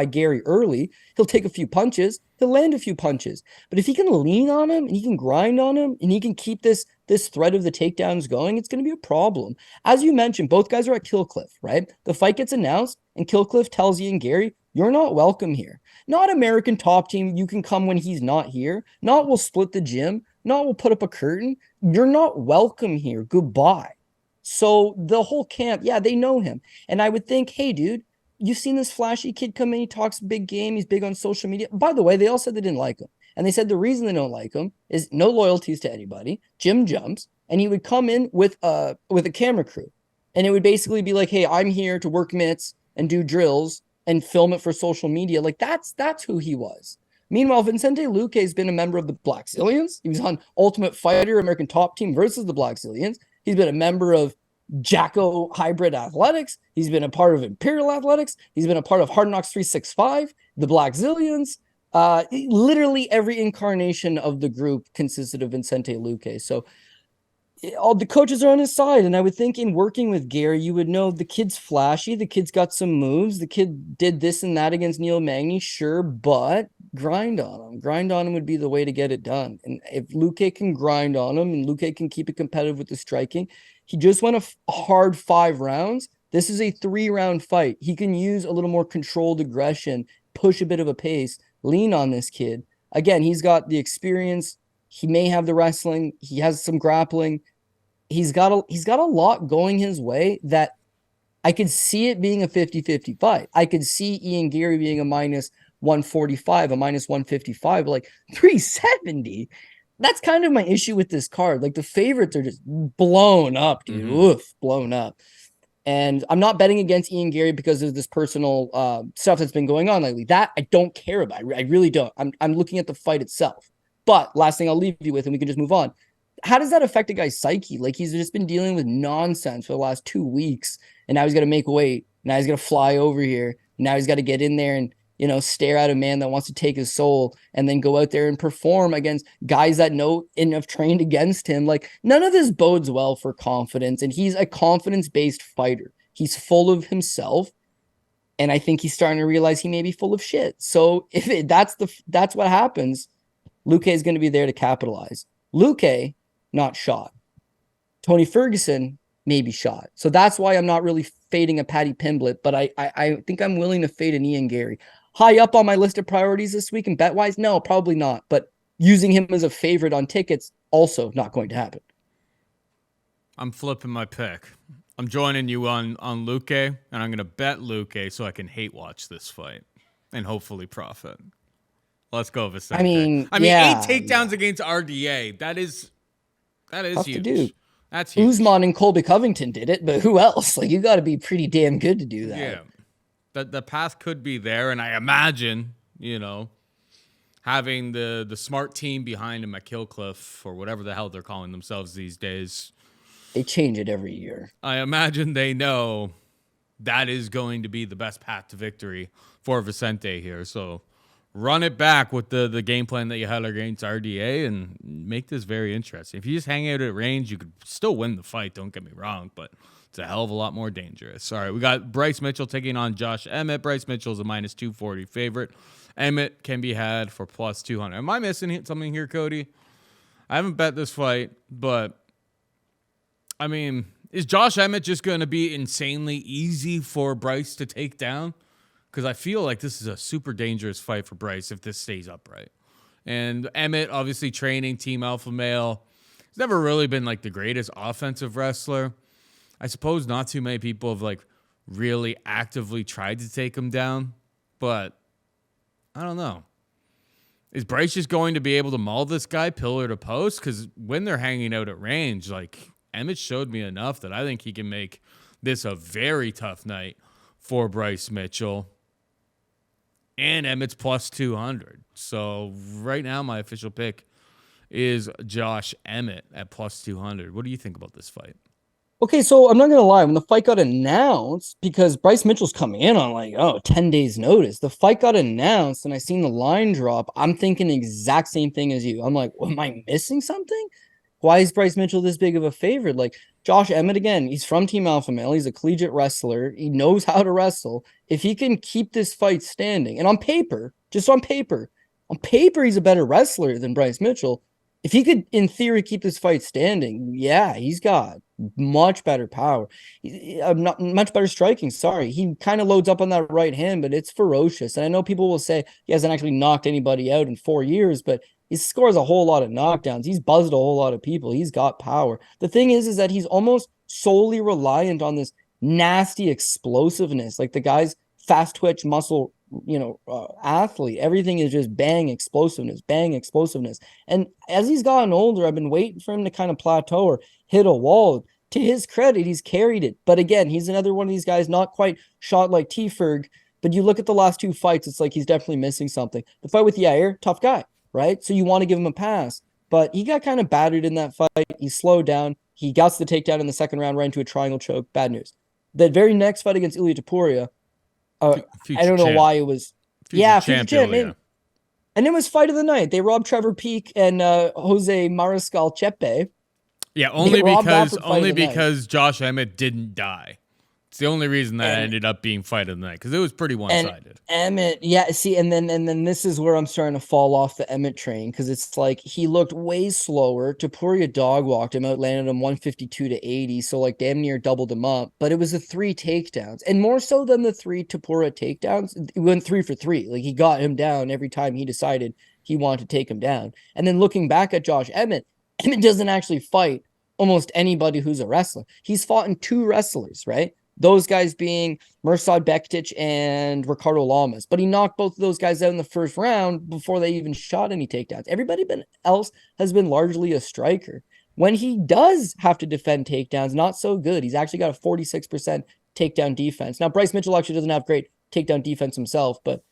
Speaker 2: Garry early. He'll take a few punches. He'll land a few punches. But if he can lean on him and he can grind on him and he can keep this thread of the takedowns going, it's going to be a problem. As you mentioned, both guys are at Kill Cliff, right? The fight gets announced and Kill Cliff tells Ian Garry, you're not welcome here. Not American Top Team, you can come when he's not here. Not we'll split the gym. Not we'll put up a curtain. You're not welcome here. Goodbye. So the whole camp, yeah, they know him. And I would think, hey, dude, you've seen this flashy kid come in. He talks big game. He's big on social media. By the way, they all said they didn't like him. And they said the reason they don't like him is no loyalties to anybody, gym jumps. And he would come in with a camera crew. And it would basically be like, hey, I'm here to work mitts and do drills and film it for social media. Like that's who he was. Meanwhile, Vicente Luque has been a member of the Black Zillions. He was on Ultimate Fighter, American Top Team versus the Black Zillions. He's been a member of Jacko Hybrid Athletics. He's been a part of Imperial Athletics. He's been a part of Hard Knocks 365, the Black Zillions. Literally every incarnation of the group consisted of Vicente Luque. So all the coaches are on his side. And I would think in working with Garry, you would know the kid's flashy. The kid's got some moves. The kid did this and that against Neil Magny, sure, but grind on him. Grind on him would be the way to get it done. And if Luque can grind on him and Luque can keep it competitive with the striking, he just went a hard 5 rounds. This is a 3-round fight. He can use a little more controlled aggression, push a bit of a pace, lean on this kid. Again, he's got the experience. He may have the wrestling. He has some grappling. He's got a lot going his way that I could see it being a 50-50 fight. I could see Ian Garry being a minus 145, a minus 155, but like 370. That's kind of my issue with this card. Like the favorites are just blown up, dude. Oof, blown up. And I'm not betting against Ian Garry because of this personal stuff that's been going on lately. That I don't care about. I really don't. I'm looking at the fight itself. But last thing I'll leave you with, and we can just move on. How does that affect a guy's psyche? Like he's just been dealing with nonsense for the last 2 weeks, and now he's got to make weight. Now he's got to fly over here. Now he's got to get in there and stare at a man that wants to take his soul, and then go out there and perform against guys that know and have trained against him. Like none of this bodes well for confidence, and he's a confidence-based fighter. He's full of himself, and I think he's starting to realize he may be full of shit. So if that's what happens, Luque is going to be there to capitalize. Luque, not shot. Tony Ferguson may be shot. So that's why I'm not really fading a Paddy Pimblett, but I think I'm willing to fade an Ian Garry. High up on my list of priorities this week and bet-wise? No, probably not. But using him as a favorite on tickets, also not going to happen.
Speaker 1: I'm flipping my pick. I'm joining you on Luque, and I'm going to bet Luque so I can hate watch this fight and hopefully profit. Let's go, Vicente.
Speaker 2: I mean,
Speaker 1: 8 takedowns against RDA. That is
Speaker 2: tough
Speaker 1: huge.
Speaker 2: to do.
Speaker 1: That's huge.
Speaker 2: Usman and Colby Covington did it, but who else? Like you got to be pretty damn good to do that.
Speaker 1: Yeah, the path could be there, and I imagine having the smart team behind him at Killcliff or whatever the hell they're calling themselves these days.
Speaker 2: They change it every year.
Speaker 1: I imagine they know that is going to be the best path to victory for Vicente here. So run it back with the game plan that you had against RDA and make this very interesting. If you just hang out at range, you could still win the fight, don't get me wrong, but it's a hell of a lot more dangerous. All right, we got Bryce Mitchell taking on Josh Emmett. Bryce Mitchell's a minus 240 favorite. Emmett can be had for plus 200. Am I missing something here, Cody? I haven't bet this fight, but I mean, is Josh Emmett just going to be insanely easy for Bryce to take down? Because I feel like this is a super dangerous fight for Bryce if this stays upright. And Emmett, obviously training Team Alpha Male. He's never really been like the greatest offensive wrestler. I suppose not too many people have like really actively tried to take him down. But I don't know. Is Bryce just going to be able to maul this guy pillar to post? Because when they're hanging out at range, like Emmett showed me enough that I think he can make this a very tough night for Bryce Mitchell. And Emmett's plus 200. So right now, my official pick is Josh Emmett at plus 200. What do you think about this fight?
Speaker 2: Okay, so I'm not going to lie. When the fight got announced, because Bryce Mitchell's coming in on 10 days notice, the fight got announced and I seen the line drop. I'm thinking the exact same thing as you. I'm like, am I missing something? Why is Bryce Mitchell this big of a favorite? Like Josh Emmett, again, he's from Team Alpha Male. He's a collegiate wrestler. He knows how to wrestle. If he can keep this fight standing, and on paper, he's a better wrestler than Bryce Mitchell. If he could, in theory, keep this fight standing, yeah, he's got much better power. Not much better striking, sorry. He kind of loads up on that right hand, but it's ferocious. And I know people will say he hasn't actually knocked anybody out in 4 years, but he scores a whole lot of knockdowns. He's buzzed a whole lot of people. He's got power. The thing is that he's almost solely reliant on this nasty explosiveness. Like the guy's fast twitch muscle, athlete. Everything is just bang explosiveness. And as he's gotten older, I've been waiting for him to kind of plateau or hit a wall. To his credit, he's carried it. But again, he's another one of these guys, not quite shot like T-Ferg, but you look at the last 2 fights, it's like he's definitely missing something. The fight with Yair, tough guy, right? So you want to give him a pass. But he got kind of battered in that fight. He slowed down. He got the takedown in the second round, right into a triangle choke. Bad news. The very next fight against Ilia Topuria, I don't know why it was. Future champ. And it was fight of the night. They robbed Trevor Peak and Jose Mariscal Chepe.
Speaker 1: Yeah, only because Josh Emmett didn't die. It's the only reason that ended up being fight of the night, because it was pretty one-sided.
Speaker 2: Emmett, yeah, see, and then this is where I'm starting to fall off the Emmett train, because it's like he looked way slower. Topuria dog walked him out, landed him 152 to 80, so like damn near doubled him up. But it was the 3 takedowns, and more so than the 3 Topuria takedowns, it went 3 for 3. Like he got him down every time he decided he wanted to take him down. And then looking back at Josh Emmett doesn't actually fight almost anybody who's a wrestler. He's fought in 2 wrestlers, right? Those guys being Mirsad Bektic and Ricardo Lamas. But he knocked both of those guys out in the first round before they even shot any takedowns. Everybody else has been largely a striker. When he does have to defend takedowns, not so good. He's actually got a 46% takedown defense. Now, Bryce Mitchell actually doesn't have great takedown defense himself, but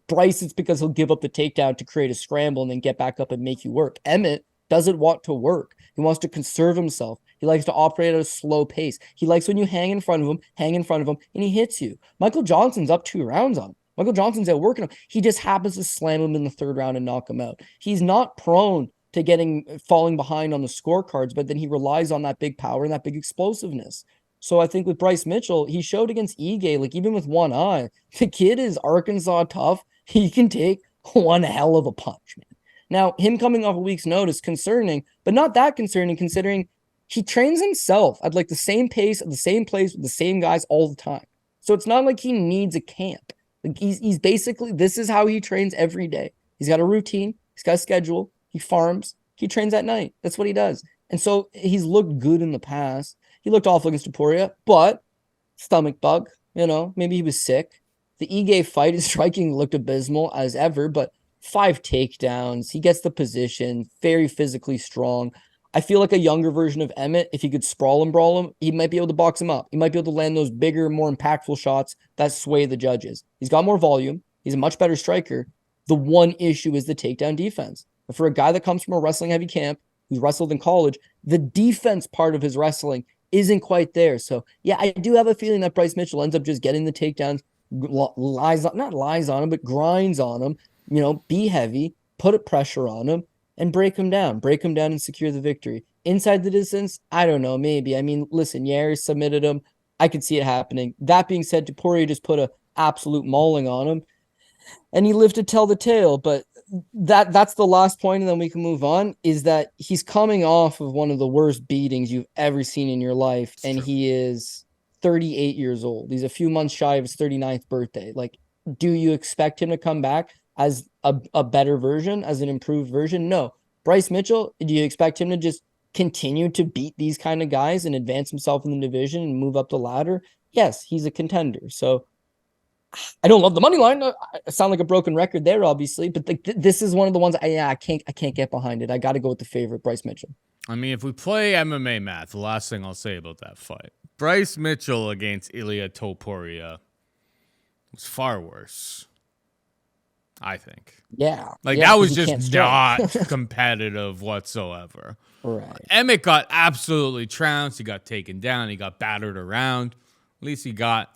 Speaker 2: Bryce, it's because he'll give up the takedown to create a scramble and then get back up and make you work. Emmett doesn't want to work. He wants to conserve himself. He likes to operate at a slow pace. He likes when you hang in front of him, and he hits you. Michael Johnson's up 2 rounds on him. Michael Johnson's out working him. He just happens to slam him in the 3rd round and knock him out. He's not prone to falling behind on the scorecards, but then he relies on that big power and that big explosiveness. So I think with Bryce Mitchell, he showed against Ige, like even with one eye, the kid is Arkansas tough. He can take one hell of a punch, man. Now, him coming off a week's notice, concerning, but not that concerning considering he trains himself at like the same pace, at the same place, with the same guys all the time. So it's not like he needs a camp. Like he's basically, this is how he trains every day. He's got a routine. He's got a schedule. He farms. He trains at night. That's what he does. And so he's looked good in the past. He looked awful against Topuria, but stomach bug, maybe he was sick. The Ige fight, his striking looked abysmal as ever, but 5 takedowns. He gets the position, very physically strong. I feel like a younger version of Emmett, if he could sprawl and brawl him, he might be able to box him up. He might be able to land those bigger, more impactful shots that sway the judges. He's got more volume. He's a much better striker. The one issue is the takedown defense. But for a guy that comes from a wrestling heavy camp, who's wrestled in college, the defense part of his wrestling isn't quite there. So yeah, I do have a feeling that Bryce Mitchell ends up just getting the takedowns, not lies on him, but grinds on him, be heavy, put a pressure on him, and break him down and secure the victory. Inside the distance, I don't know, maybe. I mean, listen, Yari submitted him. I could see it happening. That being said, Topuria just put a absolute mauling on him, and he lived to tell the tale. But that's the last point, and then we can move on, is that he's coming off of one of the worst beatings you've ever seen in your life, and he is 38 years old. He's a few months shy of his 39th birthday. Like, do you expect him to come back as a better version, as an improved version? No. Bryce Mitchell, do you expect him to just continue to beat these kind of guys and advance himself in the division and move up the ladder? Yes, he's a contender. So I don't love the money line. I sound like a broken record there, obviously, but this is one of the ones I can't get behind it. I got to go with the favorite, Bryce Mitchell.
Speaker 1: I mean, if we play MMA math, the last thing I'll say about that fight, Bryce Mitchell against Ilia Topuria was far worse, I think.
Speaker 2: Yeah.
Speaker 1: That was just not competitive whatsoever.
Speaker 2: Right.
Speaker 1: Emmett got absolutely trounced. He got taken down. He got battered around. At least he got,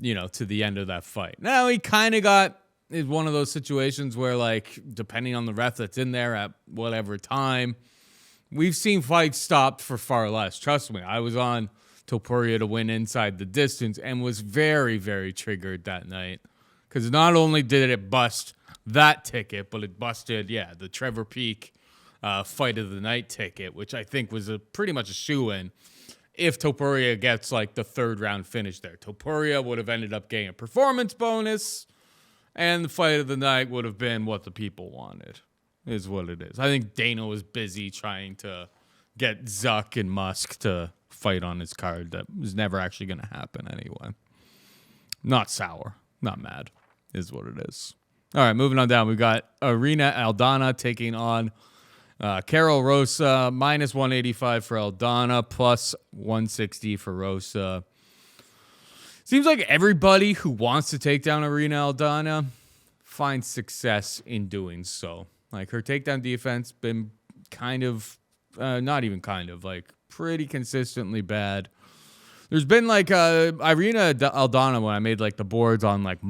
Speaker 1: to the end of that fight. Now he kind of got is one of those situations where, like, depending on the ref that's in there at whatever time, we've seen fights stopped for far less. Trust me, I was on Topuria to win inside the distance and was very, very triggered that night. Because not only did it bust that ticket, but it busted, the Trevor Peak fight of the night ticket, which I think was pretty much a shoo-in if Topuria gets, like, the 3rd round finish there. Topuria would have ended up getting a performance bonus, and the fight of the night would have been what the people wanted, is what it is. I think Dana was busy trying to get Zuck and Musk to fight on his card. That was never actually going to happen anyway. Not sour. Not mad, is what it is. All right, moving on down. We got Irene Aldana taking on Karol Rosa, minus 185 for Aldana, plus 160 for Rosa. Seems like everybody who wants to take down Irene Aldana finds success in doing so. Like, her takedown defense been kind of, not even kind of, like, pretty consistently bad. There's been, like, Irene Aldana when I made, like, the boards on, like,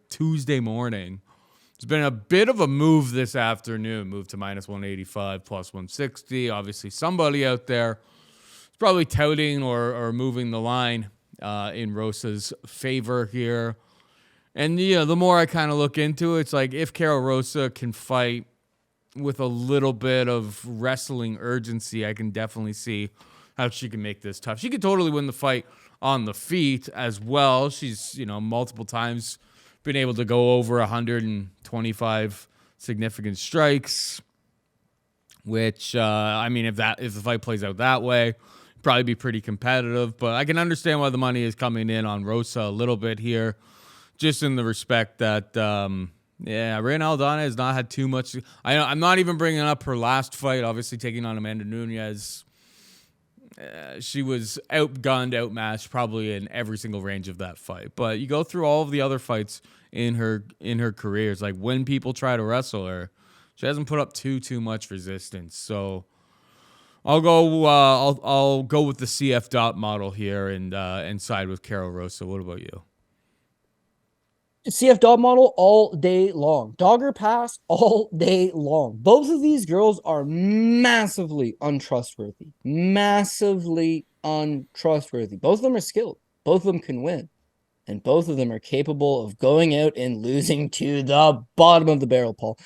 Speaker 1: Tuesday morning. It's been a bit of a move this afternoon. Move to minus 185, plus 160. Obviously, somebody out there is probably touting or moving the line in Rosa's favor here. And the more I kind of look into it, it's like if Karol Rosa can fight with a little bit of wrestling urgency, I can definitely see how she can make this tough. She could totally win the fight on the feet as well. She's, multiple times been able to go over 125 significant strikes, which, if the fight plays out that way, probably be pretty competitive. But I can understand why the money is coming in on Rosa a little bit here, just in the respect that, Irene Aldana has not had too much. I'm not even bringing up her last fight, obviously taking on Amanda Nunes. She was outgunned, outmatched, probably in every single range of that fight. But you go through all of the other fights in her career. It's like when people try to wrestle her, she hasn't put up too much resistance. So I'll go. I'll go with the CF dot model here and side with Karol Rosa. What about you?
Speaker 2: CF dog model all day long. Dogger pass all day long. Both of these girls are massively untrustworthy. Massively untrustworthy. Both of them are skilled. Both of them can win. And both of them are capable of going out and losing to the bottom of the barrel, Paul.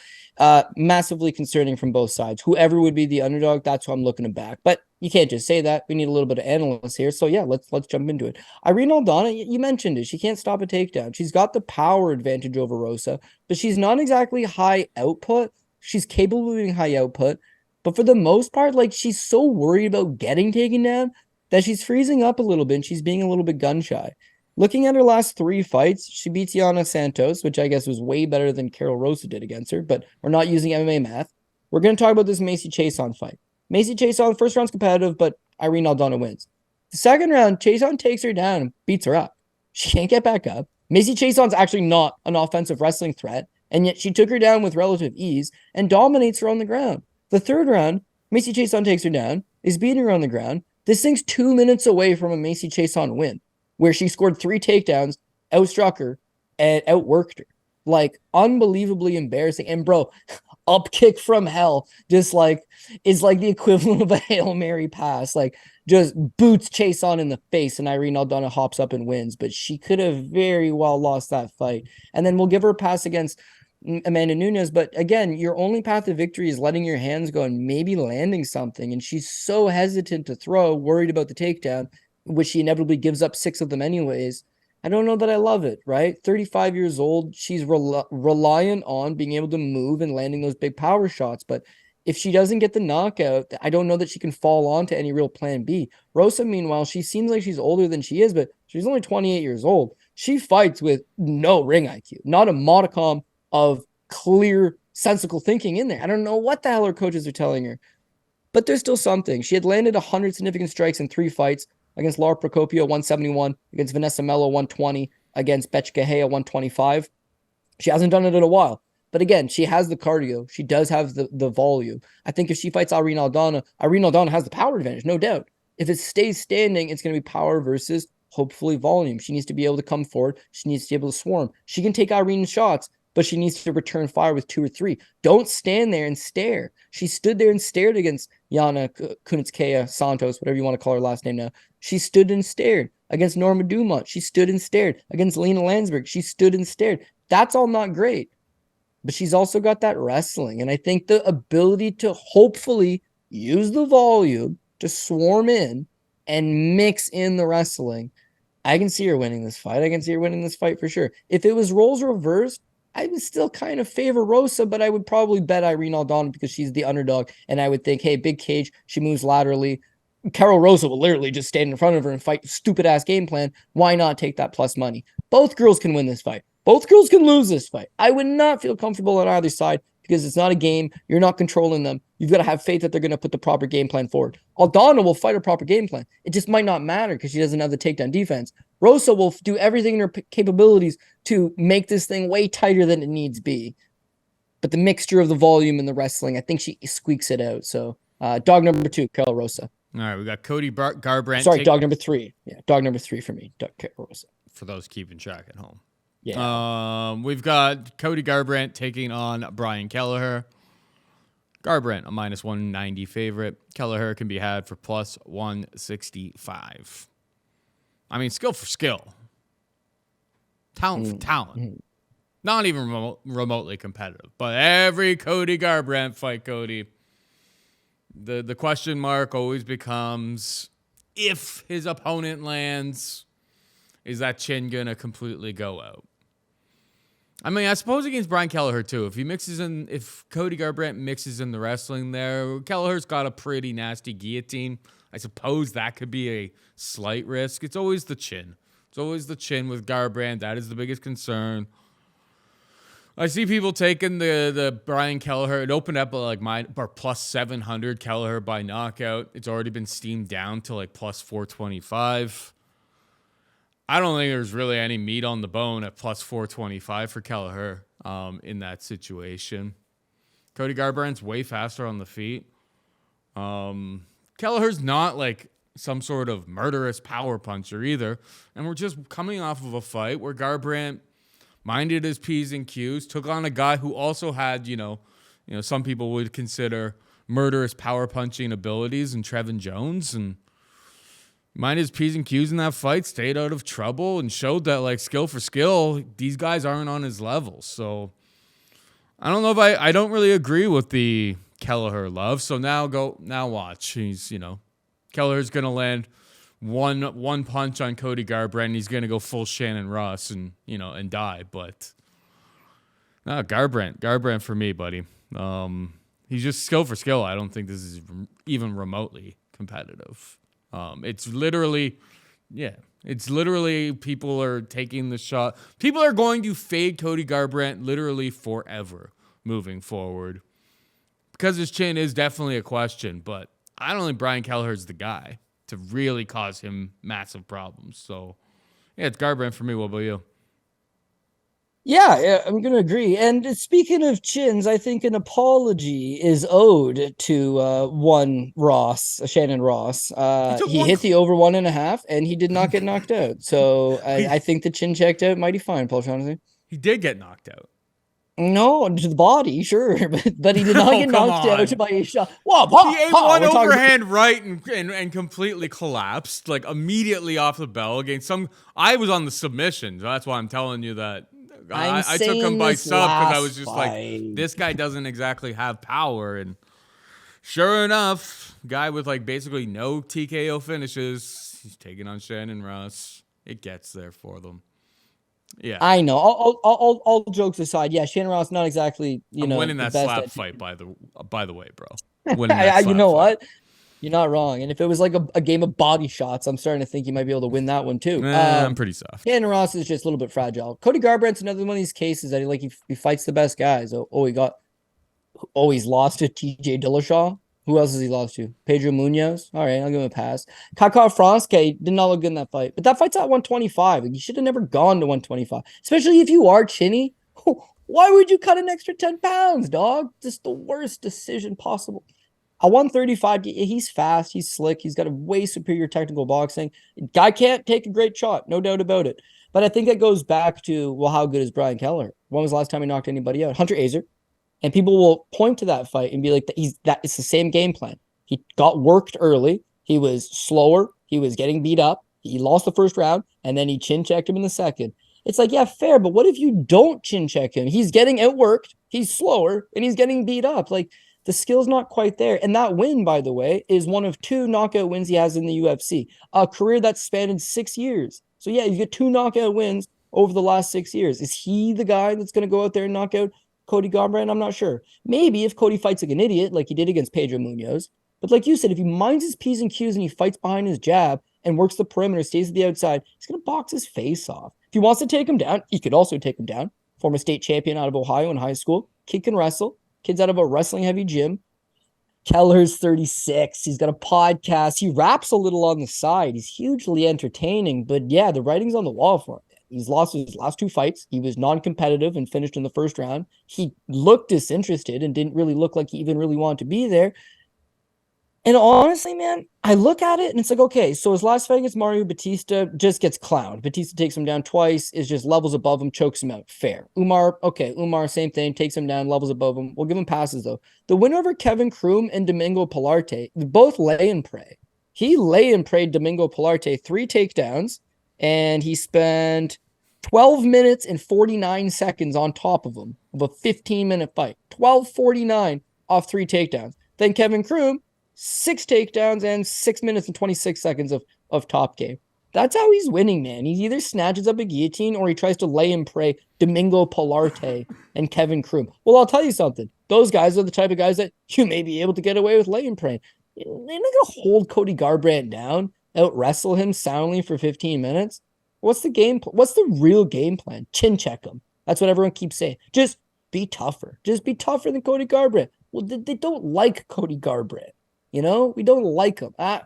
Speaker 2: Massively concerning from both sides. Whoever would be the underdog, that's who I'm looking to back. But you can't just say that. We need a little bit of analysis here. So yeah, let's jump into it. Irene Aldana, you mentioned it. She can't stop a takedown. She's got the power advantage over Rosa, but she's not exactly high output. She's capable of being high output, but for the most part, like she's so worried about getting taken down that she's freezing up a little bit and she's being a little bit gun shy. Looking at her last 3 fights, she beats Yana Santos, which I guess was way better than Karol Rosa did against her, but we're not using MMA math. We're going to talk about this Macy Chiasson fight. Macy Chiasson, first round's competitive, but Irene Aldana wins. The second round, Chiasson takes her down and beats her up. She can't get back up. Macy Chiasson's actually not an offensive wrestling threat, and yet she took her down with relative ease and dominates her on the ground. The third round, Macy Chiasson takes her down, is beating her on the ground. This thing's 2 minutes away from a Macy Chiasson win, where she scored 3 takedowns, outstruck her, and outworked her. Like, unbelievably embarrassing. And bro, up kick from hell just like is like the equivalent of a Hail Mary pass. Like, just boots Chiasson in the face, and Irene Aldana hops up and wins. But she could have very well lost that fight. And then we'll give her a pass against Amanda Nunes. But again, your only path to victory is letting your hands go and maybe landing something. And she's so hesitant to throw, worried about the takedown, which she inevitably gives up 6 of them anyways. I don't know that I love it, right? 35 years old. She's reliant on being able to move and landing those big power shots. But if she doesn't get the knockout, I don't know that she can fall on to any real plan B. Rosa, meanwhile, she seems like she's older than she is, but she's only 28 years old. She fights with no ring IQ, not a modicum of clear, sensical thinking in there. I don't know what the hell her coaches are telling her, but there's still something. She had landed 100 significant strikes in 3 fights. Against Laura Procopio, 171. Against Vanessa Mello, 120. Against Betch Gahea, 125. She hasn't done it in a while. But again, she has the cardio. She does have the volume. I think if she fights Irene Aldana has the power advantage, no doubt. If it stays standing, it's going to be power versus, hopefully, volume. She needs to be able to come forward. She needs to be able to swarm. She can take Irene's shots, but she needs to return fire with 2 or 3. Don't stand there and stare. She stood there and stared against Yana Kunitskaya Santos, whatever you want to call her last name now. She stood and stared against Norma Dumont. She stood and stared against Lena Landsberg. She stood and stared. That's all not great. But she's also got that wrestling. And I think the ability to hopefully use the volume to swarm in and mix in the wrestling. I can see her winning this fight. I can see her winning this fight for sure. If it was roles reversed, I would still kind of favor Rosa, but I would probably bet Irene Aldana because she's the underdog. And I would think, hey, big cage, she moves laterally. Karol Rosa will literally just stand in front of her and fight stupid-ass game plan. Why not take that plus money? Both girls can win this fight. Both girls can lose this fight. I would not feel comfortable on either side because it's not a game. You're not controlling them. You've got to have faith that they're going to put the proper game plan forward. Aldana will fight a proper game plan. It just might not matter because she doesn't have the takedown defense. Rosa will do everything in her capabilities to make this thing way tighter than it needs be. But the mixture of the volume and the wrestling, I think she squeaks it out. So dog number 2, Karol Rosa.
Speaker 1: All right, we got Cody Garbrandt.
Speaker 2: Sorry, dog number 3. Yeah, dog number 3 for me, Karol Rosa.
Speaker 1: For those keeping track at home.
Speaker 2: Yeah.
Speaker 1: We've got Cody Garbrandt taking on Brian Kelleher. Garbrandt, a minus 190 favorite. Kelleher can be had for plus 165. I mean, skill for skill. Talent for talent. Not even remotely competitive. But every Cody Garbrandt fight, Cody, the question mark always becomes, if his opponent lands, is that chin going to completely go out? I mean, I suppose against Brian Kelleher too. If Cody Garbrandt mixes in the wrestling there, Kelleher's got a pretty nasty guillotine. I suppose that could be a slight risk. It's always the chin. It's always the chin with Garbrandt. That is the biggest concern. I see people taking the Brian Kelleher. It opened up at plus 700 Kelleher by knockout. It's already been steamed down to like plus 425. I don't think there's really any meat on the bone at plus 425 for Kelleher in that situation. Cody Garbrandt's way faster on the feet. Kelleher's not like some sort of murderous power puncher either. And we're just coming off of a fight where Garbrandt minded his P's and Q's, took on a guy who also had, some people would consider murderous power punching abilities in Trevin Jones, and minded his P's and Q's in that fight, stayed out of trouble, and showed that, like, skill for skill, these guys aren't on his level. So I don't know if I don't really agree with the Kelleher love. So now watch. He's, Kelleher's going to land one punch on Cody Garbrandt, and he's going to go full Shannon Ross and die. But no, Garbrandt for me, buddy. He's just skill for skill. I don't think this is even remotely competitive. It's literally people are taking the shot. People are going to fade Cody Garbrandt literally forever moving forward, because his chin is definitely a question, but I don't think Brian Kelleher's the guy to really cause him massive problems. So yeah, it's Garbrandt for me. What about you?
Speaker 2: Yeah, I'm going to agree. And speaking of chins, I think an apology is owed to Shannon Ross. He hit the over 1.5, and he did not get knocked out. So I think the chin checked out mighty fine, Paul Shaughnessy.
Speaker 1: He did get knocked out.
Speaker 2: No, to the body, sure, but he did not get knocked out by a shot. Whoa,
Speaker 1: he ate one overhand right and completely collapsed, like immediately off the bell against some. I was on the submission, so that's why I'm telling you that. I took him by sub because I was just like, this guy doesn't exactly have power. And sure enough, guy with like basically no TKO finishes, he's taking on Shannon Ross. It gets there for them. Yeah,
Speaker 2: I know. All jokes aside, yeah, Shannon Ross not exactly
Speaker 1: I'm winning that slap fight by the way, bro. Winning that
Speaker 2: you know
Speaker 1: fight.
Speaker 2: What? You're not wrong. And if it was like a game of body shots, I'm starting to think you might be able to win that one too.
Speaker 1: I'm pretty soft.
Speaker 2: Shannon Ross is just a little bit fragile. Cody Garbrandt's another one of these cases that he fights the best guys. He's lost to TJ Dillashaw. Who else has he lost to? Pedro Munoz. All right, I'll give him a pass. Kakar Franske did not look good in that fight. But that fight's at 125. You should have never gone to 125. Especially if you are chinny. Why would you cut an extra 10 pounds, dog? Just the worst decision possible. At 135, he's fast, he's slick, he's got a way superior technical boxing. Guy can't take a great shot, no doubt about it. But I think that goes back to, well, how good is Brian Kelleher? When was the last time he knocked anybody out? Hunter Azer. And people will point to that fight and be like, it's the same game plan. He got worked early. He was slower. He was getting beat up. He lost the first round, and then he chin checked him in the second. It's like, yeah, fair, but what if you don't chin check him? He's getting outworked. He's slower, and he's getting beat up. Like, the skill's not quite there. And that win, by the way, is one of 2 knockout wins he has in the UFC. A career that spanned 6 years. So, yeah, you get 2 knockout wins over the last 6 years. Is he the guy that's going to go out there and knock out Cody Garbrandt? I'm not sure. Maybe if Cody fights like an idiot, like he did against Pedro Munoz. But like you said, if he minds his P's and Q's and he fights behind his jab and works the perimeter, stays at the outside, he's going to box his face off. If he wants to take him down, he could also take him down. Former state champion out of Ohio in high school. Kid can wrestle. Kid's out of a wrestling heavy gym. Kelleher's 36. He's got a podcast. He raps a little on the side. He's hugely entertaining. But yeah, the writing's on the wall for him. He's lost his last 2 fights. He was non-competitive and finished in the first round. He looked disinterested and didn't really look like he even really wanted to be there. And honestly, man, I look at it and it's like, okay, so his last fight against Mario Batista just gets clowned. Batista takes him down twice, is just levels above him, chokes him out. Fair. Umar, same thing, takes him down, levels above him. We'll give him passes, though. The win over Kevin Kroom and Domingo Pilarte, both lay and pray. He lay and prayed Domingo Pilarte 3 takedowns, and he spent 12 minutes and 49 seconds on top of him of a 15-minute fight. 12:49 off 3 takedowns. Then Kevin Kroom, 6 takedowns and 6 minutes and 26 seconds of top game. That's how he's winning, man. He either snatches up a guillotine or he tries to lay and pray Domingo Pilarte and Kevin Kroom. Well, I'll tell you something. Those guys are the type of guys that you may be able to get away with lay and praying. They're not going to hold Cody Garbrandt down, out wrestle him soundly for 15 minutes. What's the real game plan? Chin check him. That's what everyone keeps saying. Just be tougher. Just be tougher than Cody Garbrandt. Well, they don't like Cody Garbrandt. You know, we don't like him. I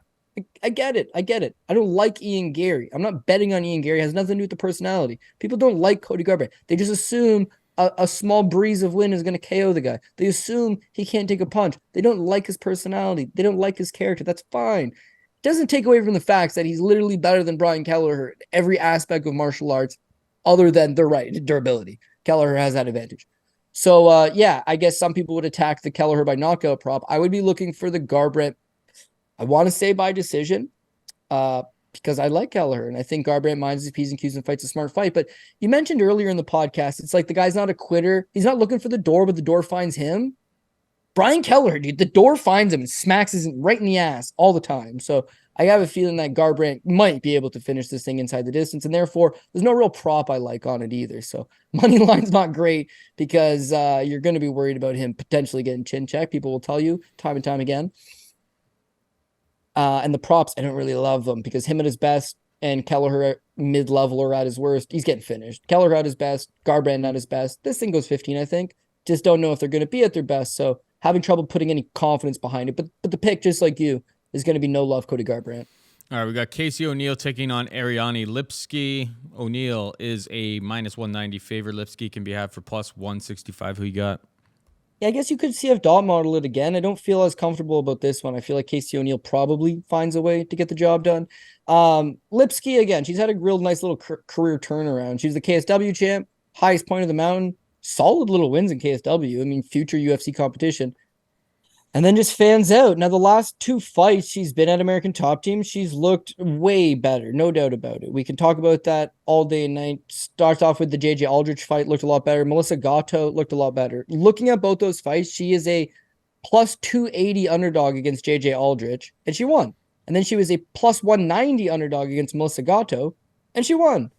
Speaker 2: get it. I don't like Ian Garry. I'm not betting on Ian Garry. It has nothing to do with the personality. People don't like Cody Garbrandt. They just assume a small breeze of wind is going to KO the guy. They assume he can't take a punch. They don't like his personality. They don't like his character. That's fine. It doesn't take away from the facts that he's literally better than Brian Kelleher in every aspect of martial arts other than durability. Kelleher has that advantage. So, yeah, I guess some people would attack the Kelleher by knockout prop. I would be looking for the Garbrandt, I want to say by decision, because I like Kelleher, and I think Garbrandt minds his P's and Q's and fights a smart fight. But you mentioned earlier in the podcast, it's like the guy's not a quitter. He's not looking for the door, but the door finds him. Brian Kelleher, dude, the door finds him and smacks him right in the ass all the time. So I have a feeling that Garbrandt might be able to finish this thing inside the distance, and therefore there's no real prop I like on it either. So money line's not great because you're going to be worried about him potentially getting chin check. People will tell you time and time again. And the props, I don't really love them because him at his best and Kelleher mid-level or at his worst, he's getting finished. Kelleher at his best, Garbrandt at his best. This thing goes 15, I think. Just don't know if they're going to be at their best. So having trouble putting any confidence behind it. But the pick, just like you, is going to be no love Cody Garbrandt.
Speaker 1: All right, we got Casey O'Neill taking on Ariane Lipski. O'Neill is a minus 190 favorite. Lipski can be had for plus 165. Who you got?
Speaker 2: Yeah, I guess you could see if dot model it again. I don't feel as comfortable about this one. I feel like Casey O'Neill probably finds a way to get the job done. Lipski, again, she's had a real nice little career turnaround. She's the KSW champ, highest point of the mountain, solid little wins in KSW. I mean, future UFC competition. And then just fans out. Now, the last 2 fights she's been at American Top Team, she's looked way better, no doubt about it. We can talk about that all day and night. Starts off with the JJ Aldrich fight, looked a lot better. Melissa Gatto looked a lot better. Looking at both those fights, she is a plus 280 underdog against JJ Aldrich, and she won. And then she was a plus 190 underdog against Melissa Gatto, and she won.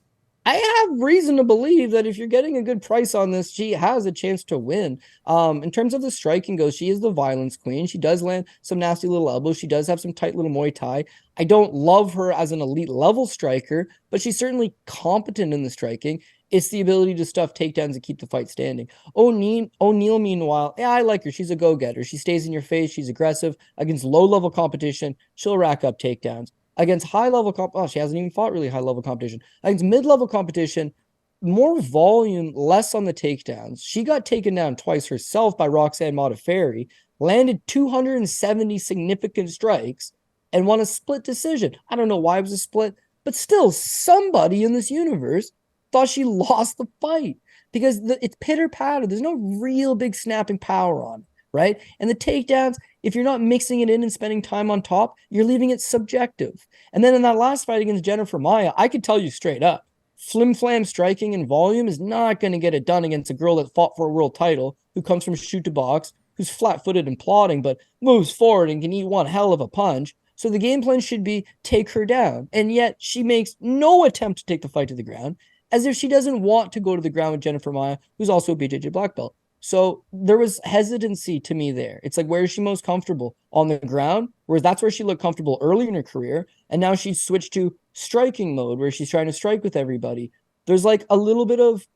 Speaker 2: I have reason to believe that if you're getting a good price on this, she has a chance to win. In terms of the striking goes, she is the violence queen. She does land some nasty little elbows. She does have some tight little Muay Thai. I don't love her as an elite level striker, but she's certainly competent in the striking. It's the ability to stuff takedowns and keep the fight standing. O'Neill, meanwhile, yeah, I like her. She's a go-getter. She stays in your face. She's aggressive. Against low-level competition, she'll rack up takedowns. Against high-level she hasn't even fought really high-level competition. Against mid-level competition, more volume, less on the takedowns. She got taken down twice herself by Roxanne Modafferi, landed 270 significant strikes, and won a split decision. I don't know why it was a split, but still, somebody in this universe thought she lost the fight because it's pitter-patter. There's no real big snapping power on it, right? And the takedowns, if you're not mixing it in and spending time on top, you're leaving it subjective. And then in that last fight against Jennifer Maia, I could tell you straight up, flim-flam striking and volume is not going to get it done against a girl that fought for a world title, who comes from shoot to box, who's flat-footed and plodding, but moves forward and can eat one hell of a punch. So the game plan should be take her down. And yet she makes no attempt to take the fight to the ground, as if she doesn't want to go to the ground with Jennifer Maia, who's also a BJJ black belt. So there was hesitancy to me there. It's like, where is she most comfortable? On the ground, whereas that's where she looked comfortable early in her career. And now she's switched to striking mode where she's trying to strike with everybody. There's like a little bit of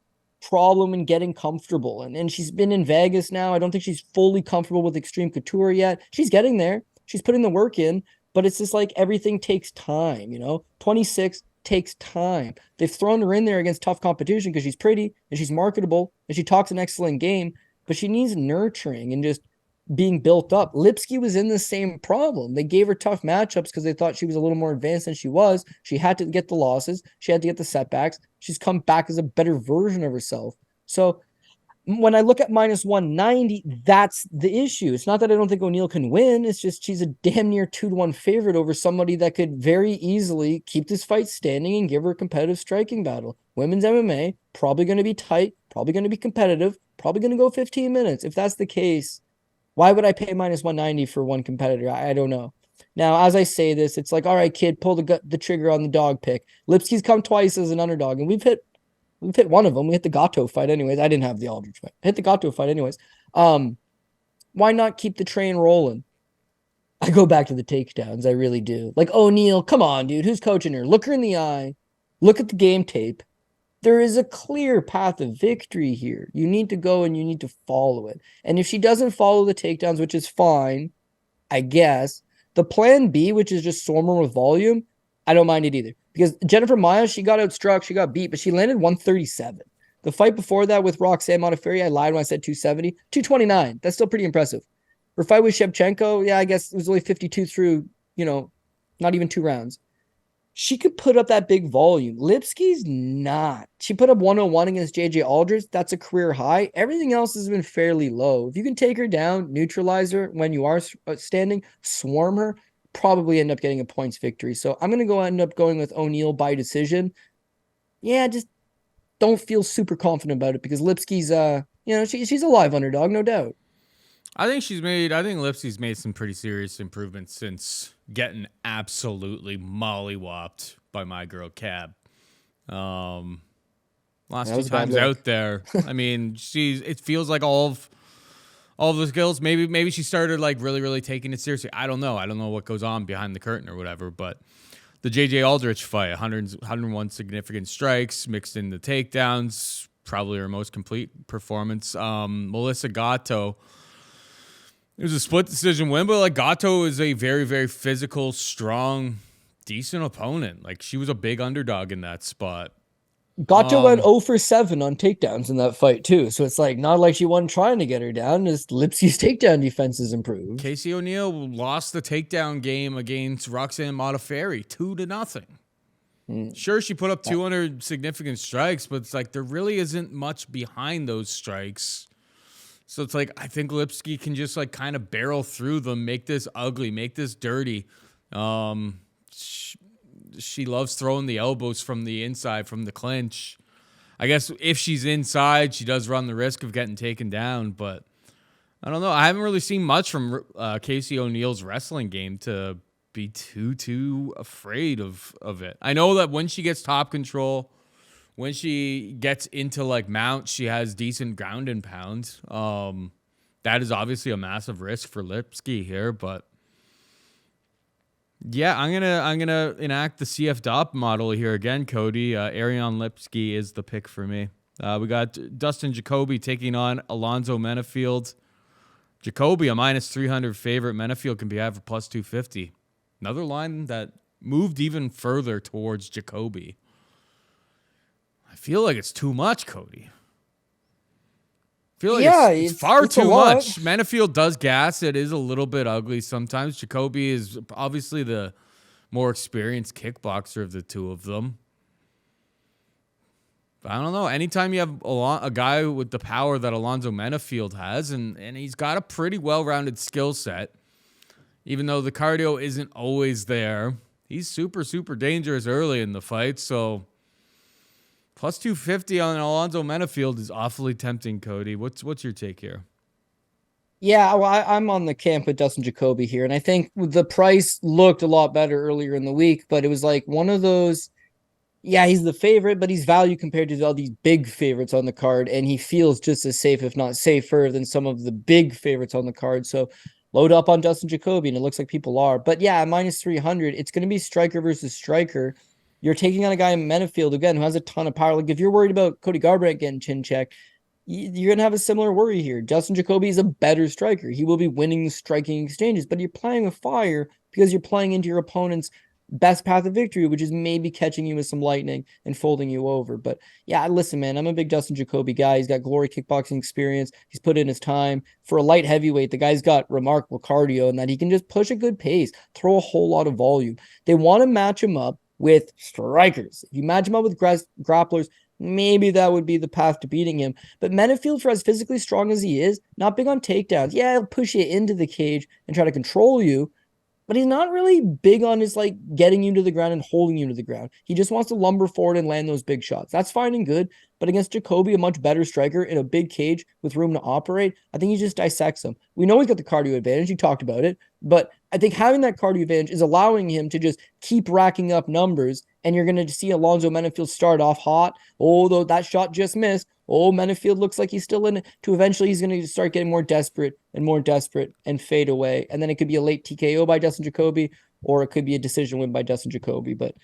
Speaker 2: problem in getting comfortable. And she's been in Vegas now. I don't think she's fully comfortable with Extreme Couture yet. She's getting there. She's putting the work in, but it's just like everything takes time, 26 takes time. They've thrown her in there against tough competition because she's pretty and she's marketable and she talks an excellent game, but she needs nurturing and just being built up. Lipski was in the same problem. They gave her tough matchups because they thought she was a little more advanced than she was. She had to get the losses. She had to get the setbacks. She's come back as a better version of herself. So when I look at minus 190, that's the issue. It's not that I don't think O'Neal can win. It's just she's a damn near 2-1 favorite over somebody that could very easily keep this fight standing and give her a competitive striking battle. Women's MMA, probably going to be tight, probably going to be competitive, probably going to go 15 minutes. If that's the case, why would I pay minus 190 for one competitor? I don't know. Now, as I say this, it's like, all right, kid, pull the trigger on the dog pick. Lipski's come twice as an underdog, and we've hit one of them. We hit the Gatto fight anyways. I didn't have the Aldrich fight. I hit the Gatto fight anyways. Why not keep the train rolling? I go back to the takedowns. I really do. Like, O'Neal, come on, dude. Who's coaching her? Look her in the eye. Look at the game tape. There is a clear path of victory here. You need to go and you need to follow it. And if she doesn't follow the takedowns, which is fine, I guess, the plan B, which is just storm her with volume, I don't mind it either. Because Jennifer Maia, she got outstruck, she got beat, but she landed 137. The fight before that with Roxanne Modafferi, I lied when I said 270. 229. That's still pretty impressive. Her fight with Shevchenko, yeah, I guess it was only 52 through, not even 2 rounds. She could put up that big volume. Lipski's not. She put up 101 against JJ Aldrich. That's a career high. Everything else has been fairly low. If you can take her down, neutralize her when you are standing, swarm her, probably end up getting a points victory. So I'm going to end up going with O'Neal by decision. Yeah, just don't feel super confident about it because Lipski's, she's a live underdog, no doubt.
Speaker 1: I think Lipski's made some pretty serious improvements since getting absolutely mollywopped by my girl Cab. Last 2 times out there. I mean, it feels like all of the skills. Maybe she started like really, really taking it seriously. I don't know. I don't know what goes on behind the curtain or whatever, but the JJ Aldrich fight, 101 significant strikes, mixed in the takedowns, probably her most complete performance. Melissa Gatto, it was a split decision win, but like Gatto is a very, very physical, strong, decent opponent. Like she was a big underdog in that spot.
Speaker 2: Gatto went 0 for 7 on takedowns in that fight too. So it's like not like she wasn't trying to get her down. Just Lipski's takedown defense is improved.
Speaker 1: Casey O'Neal lost the takedown game against Roxanne Modafferi 2-0. Sure, she put up 200 significant strikes, but it's like there really isn't much behind those strikes. So it's like, I think Lipski can just like kind of barrel through them, make this ugly, make this dirty. She loves throwing the elbows from the inside, from the clinch. I guess if she's inside, she does run the risk of getting taken down, but I don't know. I haven't really seen much from Casey O'Neal's wrestling game to be too afraid of it. I know that when she gets top control, when she gets into like mount, she has decent ground and pound. That is obviously a massive risk for Lipski here, but yeah, I'm gonna enact the CF Dopp model here again, Cody. Ariane Lipski is the pick for me. We got Dustin Jacoby taking on Alonzo Menifield. Jacoby, a minus 300 favorite. Menifield can be had for plus 250. Another line that moved even further towards Jacoby. I feel like it's too much, Cody. I feel like it's far too much. Menifield does gas. It is a little bit ugly sometimes. Jacoby is obviously the more experienced kickboxer of the two of them. But I don't know. Anytime you have a guy with the power that Alonzo Menifield has, and he's got a pretty well-rounded skill set, even though the cardio isn't always there, he's super, super dangerous early in the fight. So plus 250 on Alonzo Menifield is awfully tempting, Cody. What's your take here?
Speaker 2: Yeah, well, I'm on the camp with Dustin Jacoby here, and I think the price looked a lot better earlier in the week, but it was like one of those, yeah, he's the favorite, but he's value compared to all these big favorites on the card, and he feels just as safe, if not safer, than some of the big favorites on the card. So load up on Dustin Jacoby, and it looks like people are. But yeah, minus 300, it's going to be striker versus striker. You're taking on a guy in Menifield, again, who has a ton of power. Like, if you're worried about Cody Garbrandt getting chin checked, you're going to have a similar worry here. Dustin Jacoby is a better striker. He will be winning the striking exchanges, but you're playing with fire because you're playing into your opponent's best path of victory, which is maybe catching you with some lightning and folding you over. But yeah, listen, man, I'm a big Dustin Jacoby guy. He's got glory kickboxing experience. He's put in his time. For a light heavyweight, the guy's got remarkable cardio and that he can just push a good pace, throw a whole lot of volume. They want to match him up with strikers. If you match him up with grapplers, maybe that would be the path to beating him. But Menifield, for as physically strong as he is, not big on takedowns. Yeah, he'll push you into the cage and try to control you, but he's not really big on his like getting you to the ground and holding you to the ground. He just wants to lumber forward and land those big shots. That's fine and good. But against Jacoby, a much better striker in a big cage with room to operate, I think he just dissects him. We know he's got the cardio advantage. You talked about it. But I think having that cardio advantage is allowing him to just keep racking up numbers. And you're going to see Alonzo Menifield start off hot. Oh, though that shot just missed. Oh, Menifield looks like he's still in it. To eventually he's going to start getting more desperate and fade away. And then it could be a late TKO by Dustin Jacoby, or it could be a decision win by Dustin Jacoby. But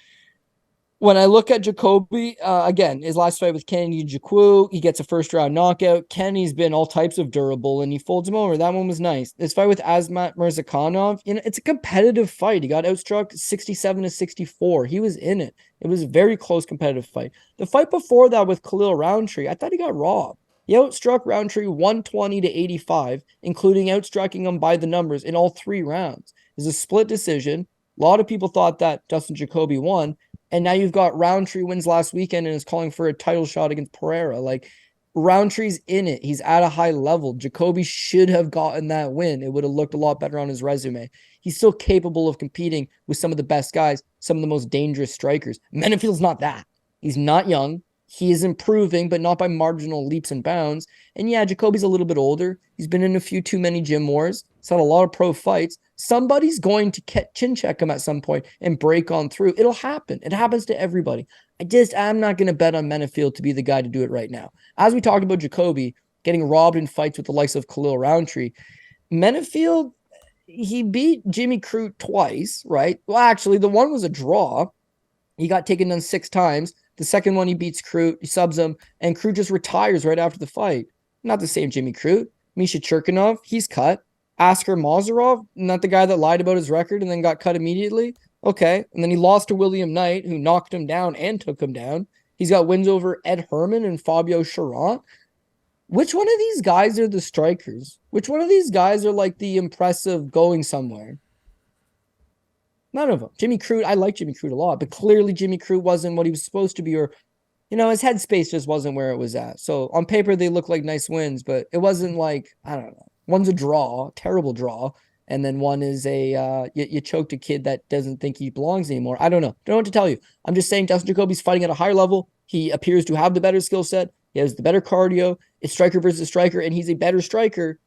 Speaker 2: when I look at Jacoby, again, his last fight with Kenny Jakwu, he gets a first-round knockout. Kenny's been all types of durable, and he folds him over. That one was nice. This fight with Azmat Mirzakhanov, it's a competitive fight. He got outstruck 67-64. He was in it. It was a very close competitive fight. The fight before that with Khalil Roundtree, I thought he got robbed. He outstruck Roundtree 120-85, including outstriking him by the numbers in all 3 rounds. It was a split decision. A lot of people thought that Dustin Jacoby won. And now you've got Roundtree wins last weekend and is calling for a title shot against Pereira. Like, Roundtree's in it. He's at a high level. Jacoby should have gotten that win. It would have looked a lot better on his resume. He's still capable of competing with some of the best guys, some of the most dangerous strikers. Menifield's not that. He's not young. He is improving, but not by marginal leaps and bounds. And yeah, Jacoby's a little bit older. He's been in a few too many gym wars. He's had a lot of pro fights. Somebody's going to chin check him at some point and break on through. It'll happen. It happens to everybody. I'm not going to bet on Menifield to be the guy to do it right now. As we talked about Jacoby getting robbed in fights with the likes of Khalil Roundtree, Menifield, he beat Jimmy Crute twice, right? Well, actually, the one was a draw. He got taken down 6 times. The second one, he beats Crute, he subs him, and Crute just retires right after the fight. Not the same Jimmy Crute. Misha Churkinov, he's cut. Askar Mazarov, not the guy that lied about his record and then got cut immediately. Okay. And then he lost to William Knight, who knocked him down and took him down. He's got wins over Ed Herman and Fabio Charant. Which one of these guys are the strikers? Which one of these guys are like the impressive going somewhere? None of them. Jimmy Crute, I like Jimmy Crute a lot, but clearly Jimmy Crute wasn't what he was supposed to be, or, his headspace just wasn't where it was at. So on paper, they look like nice wins, but it wasn't like, I don't know. One's a draw, terrible draw, and then one is you choked a kid that doesn't think he belongs anymore. I don't know. Don't know what to tell you. I'm just saying Dustin Jacoby's fighting at a higher level. He appears to have the better skill set. He has the better cardio. It's striker versus striker, and he's a better striker.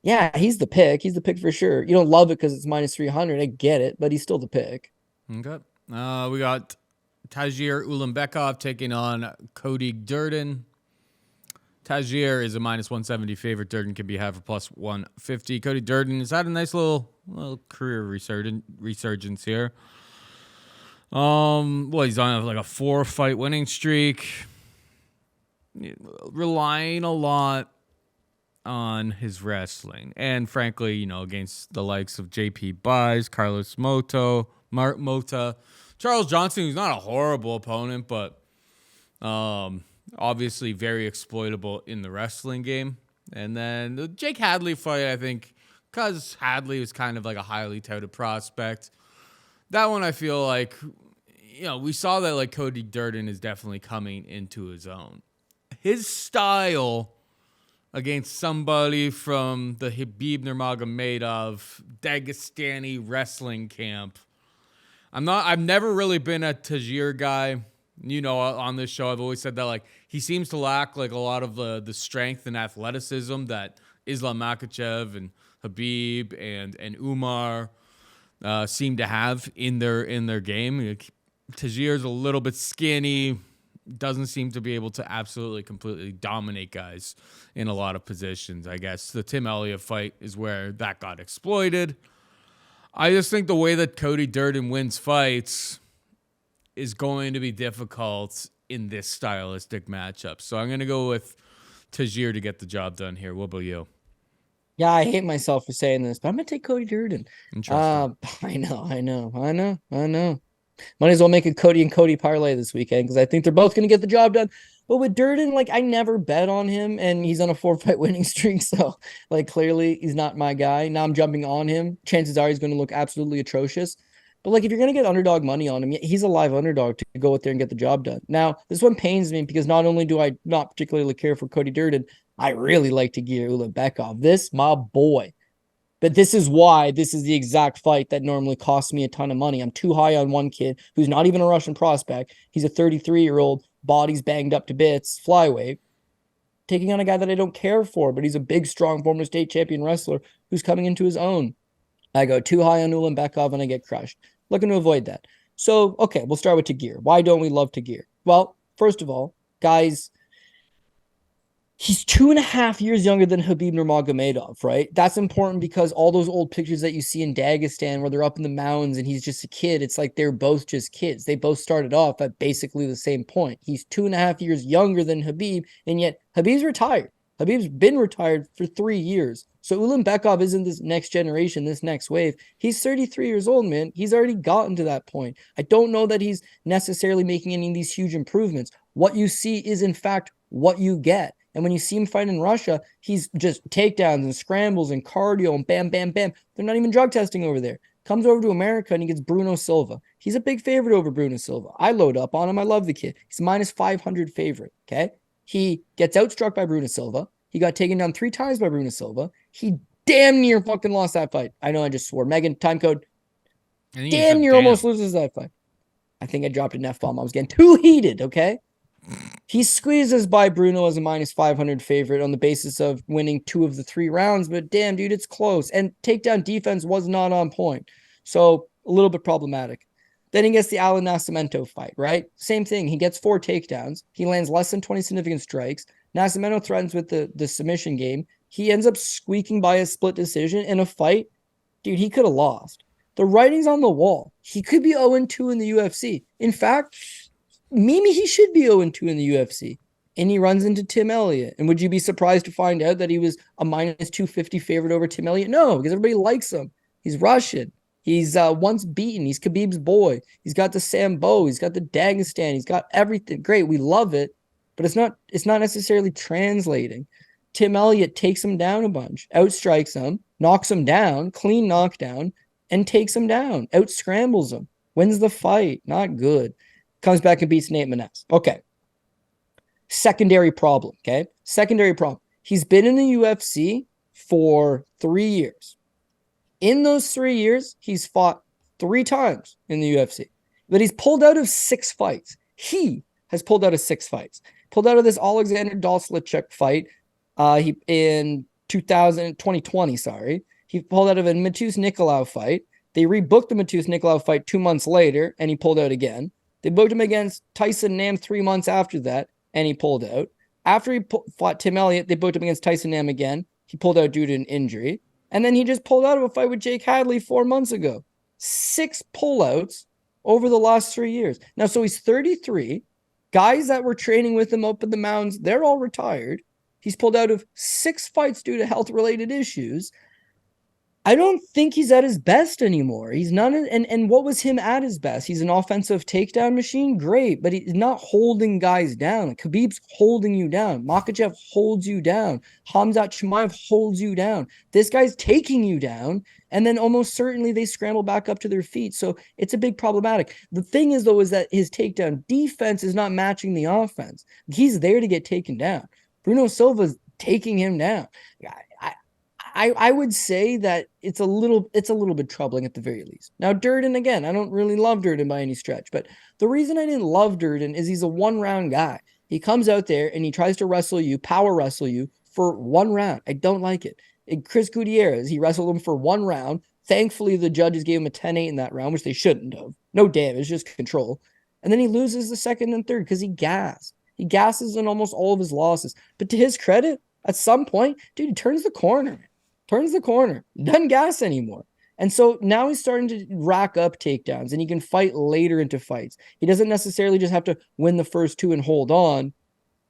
Speaker 2: Yeah, he's the pick. He's the pick for sure. You don't love it because it's minus 300. I get it, but he's still the pick.
Speaker 1: Okay. We got Tagir Ulanbekov taking on Cody Durden. Tagir is a minus 170 favorite. Durden can be had for plus 150. Cody Durden has had a nice little career resurgence here. He's on like a 4-fight winning streak. Relying a lot on his wrestling. And frankly, against the likes of JP Buys, Carlos Mota, Charles Johnson, who's not a horrible opponent, but obviously very exploitable in the wrestling game. And then the Jake Hadley fight, I think, because Hadley was kind of like a highly touted prospect. That one, I feel like, we saw that like Cody Durden is definitely coming into his own. His style against somebody from the Habib Nurmagomedov Dagestani wrestling camp. I've never really been a Tagir guy. On this show, I've always said that like he seems to lack like a lot of the strength and athleticism that Islam Makhachev and Habib and Umar seem to have in their game. Tagir's a little bit skinny, doesn't seem to be able to absolutely completely dominate guys in a lot of positions. I guess the Tim Elliott fight is where that got exploited. I just think the way that Cody Durden wins fights is going to be difficult in this stylistic matchup. So I'm going to go with Tagir to get the job done here. What about you?
Speaker 2: Yeah, I hate myself for saying this, but I'm gonna take Cody Durden.
Speaker 1: Interesting.
Speaker 2: I know. Might as well make a Cody and Cody parlay this weekend because I think they're both gonna get the job done. But with Durden, like I never bet on him, and he's on a 4-fight winning streak, so like clearly he's not my guy. Now I'm jumping on him. Chances are he's going to look absolutely atrocious. But like if you're gonna get underdog money on him, he's a live underdog to go out there and get the job done. Now this one pains me because not only do I not particularly care for Cody Durden, I really like Tagir Ulanbekov. This my boy. But this is why this is the exact fight that normally costs me a ton of money. I'm too high on one kid who's not even a Russian prospect. He's a 33-year-old, body's banged up to bits, flyweight, taking on a guy that I don't care for, but he's a big, strong former state champion wrestler who's coming into his own. I go too high on Ulanbekov and I get crushed. Looking to avoid that. So, okay, we'll start with Tagir. Why don't we love Tagir? Well, first of all, guys, he's 2.5 years younger than Khabib Nurmagomedov, right? That's important because all those old pictures that you see in Dagestan where they're up in the mountains and he's just a kid, it's like they're both just kids. They both started off at basically the same point. He's 2.5 years younger than Khabib, and yet Khabib's retired. Khabib's been retired for 3 years. So Ulanbekov isn't this next generation, this next wave. He's 33 years old, man. He's already gotten to that point. I don't know that he's necessarily making any of these huge improvements. What you see is, in fact, what you get. And when you see him fight in Russia, he's just takedowns and scrambles and cardio and bam, bam, bam. They're not even drug testing over there. Comes over to America and he gets Bruno Silva. He's a big favorite over Bruno Silva. I load up on him. I love the kid. He's minus 500 favorite, okay? He gets outstruck by Bruno Silva. He got taken down 3 times by Bruno Silva. He damn near fucking lost that fight. I know I just swore. Megan, time code. Damn near almost loses that fight. I think I dropped an F-bomb. I was getting too heated, okay? He squeezes by Bruno as a minus 500 favorite on the basis of winning 2 of the 3 rounds, but damn, dude, it's close. And takedown defense was not on point. So a little bit problematic. Then he gets the Alan Nascimento fight, right? Same thing. He gets 4 takedowns. He lands less than 20 significant strikes. Nascimento threatens with the submission game. He ends up squeaking by a split decision in a fight. Dude, he could have lost. The writing's on the wall. He could be 0-2 in the UFC. In fact, maybe he should be 0-2 in the UFC. And he runs into Tim Elliott. And would you be surprised to find out that he was a minus 250 favorite over Tim Elliott? No, because everybody likes him. He's Russian. He's once beaten. He's Khabib's boy. He's got the Sambo. He's got the Dagestan. He's got everything. Great. We love it. But it's not necessarily translating. Tim Elliott takes him down a bunch, outstrikes him, knocks him down, clean knockdown, and takes him down, out-scrambles him, wins the fight. Not good. Comes back and beats Nate Maness. Okay. Secondary problem, okay? Secondary problem. He's been in the UFC for 3 years. In those 3 years, he's fought 3 times in the UFC. But he's pulled out of 6 fights. He has pulled out of 6 fights. Pulled out of this Alexandre Dalslichuk fight in 2020, sorry. He pulled out of a Matus Nicolau fight. They rebooked the Matus Nicolau fight 2 months later, and he pulled out again. They booked him against Tyson Nam 3 months after that, and he pulled out. After he fought Tim Elliott, they booked him against Tyson Nam again. He pulled out due to an injury. And then he just pulled out of a fight with Jake Hadley 4 months ago. 6 pullouts over the last 3 years. Now, so he's 33. Guys that were training with him up in the mountains, they're all retired. He's pulled out of 6 fights due to health-related issues. I don't think he's at his best anymore. He's not, and what was him at his best? He's an offensive takedown machine, great, but he's not holding guys down. Like Khabib's holding you down. Makhachev holds you down. Khamzat Chimaev holds you down. This guy's taking you down, and then almost certainly they scramble back up to their feet. So it's a big problematic. The thing is, though, is that his takedown defense is not matching the offense. He's there to get taken down. Bruno Silva's taking him down. I would say that it's a little bit troubling at the very least. Now, Durden, again, I don't really love Durden by any stretch, but the reason I didn't love Durden is he's a 1-round guy. He comes out there and he tries to wrestle you, power wrestle you for 1 round. I don't like it. And Chris Gutierrez, he wrestled him for 1 round. Thankfully, the judges gave him a 10-8 in that round, which they shouldn't have. No damage, just control. And then he loses the second and third because he gassed. He gasses in almost all of his losses. But to his credit, at some point, dude, he turns the corner. Doesn't gas anymore. And so now he's starting to rack up takedowns and he can fight later into fights. He doesn't necessarily just have to win the first 2 and hold on.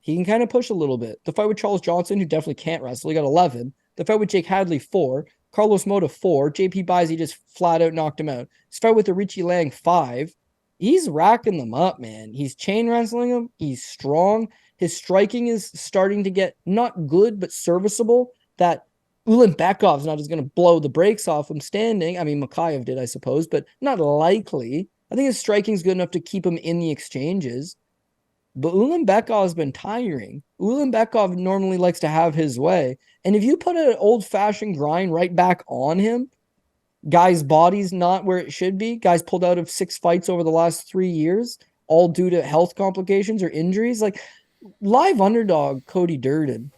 Speaker 2: He can kind of push a little bit. The fight with Charles Johnson, who definitely can't wrestle, he got 11. The fight with Jake Hadley, 4. Carlos Mota, 4. JP Bizey just flat out knocked him out. His fight with Richie Lang, 5. He's racking them up, man. He's chain wrestling him. He's strong. His striking is starting to get not good, but serviceable. That Ulanbekov's not just going to blow the brakes off him standing. I mean, Makayev did, I suppose, but not likely. I think his striking's good enough to keep him in the exchanges. But Ulanbekov has been tiring. Ulanbekov normally likes to have his way. And if you put an old-fashioned grind right back on him, guy's body's not where it should be. Guy's pulled out of 6 fights over the last 3 years, all due to health complications or injuries. Like, live underdog Cody Durden.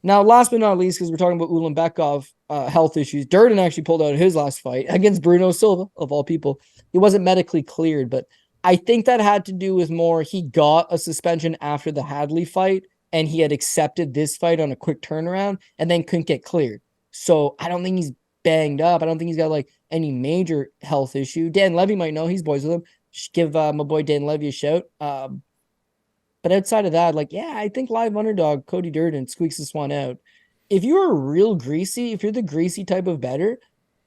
Speaker 2: Now, last but not least, because we're talking about Ulanbekov health issues, Durden actually pulled out his last fight against Bruno Silva, of all people. He wasn't medically cleared, but I think that had to do with more he got a suspension after the Hadley fight, and he had accepted this fight on a quick turnaround and then couldn't get cleared. So I don't think he's banged up. I don't think he's got like any major health issue. Dan Levy might know. He's boys with him. Just give my boy Dan Levy a shout. But outside of that, like, yeah, I think live underdog Cody Durden squeaks this one out. If you're real greasy, if you're the greasy type of bettor,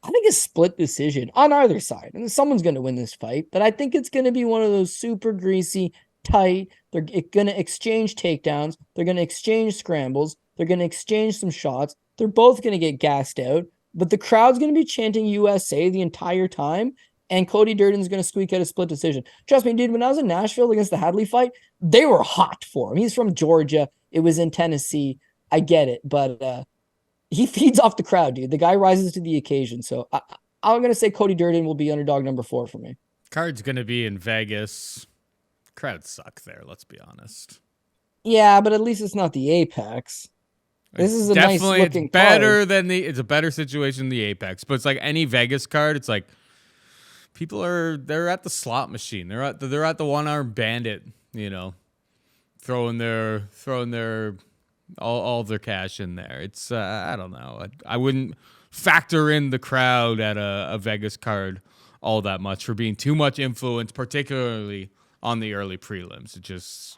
Speaker 2: I think a split decision on either side. And someone's going to win this fight, but I think it's going to be one of those super greasy, tight. They're going to exchange takedowns. They're going to exchange scrambles. They're going to exchange some shots. They're both going to get gassed out, but the crowd's going to be chanting USA the entire time. And Cody Durden's going to squeak out a split decision. Trust me, dude, when I was in Nashville against the Hadley fight, they were hot for him. He's from Georgia. It was in Tennessee. I get it, but he feeds off the crowd, dude. The guy rises to the occasion. So I'm going to say Cody Durden will be underdog number 4 for me.
Speaker 1: Card's going to be in Vegas. Crowds suck there, let's be honest.
Speaker 2: Yeah, but at least it's not the Apex. This is a nice looking
Speaker 1: better
Speaker 2: card.
Speaker 1: than it's a better situation than the Apex. But it's like any Vegas card, it's like they're at the slot machine. They're at the one-armed bandit, you know, throwing their all their cash in there. It's I don't know. I wouldn't factor in the crowd at a Vegas card all that much for being too much influence, particularly on the early prelims.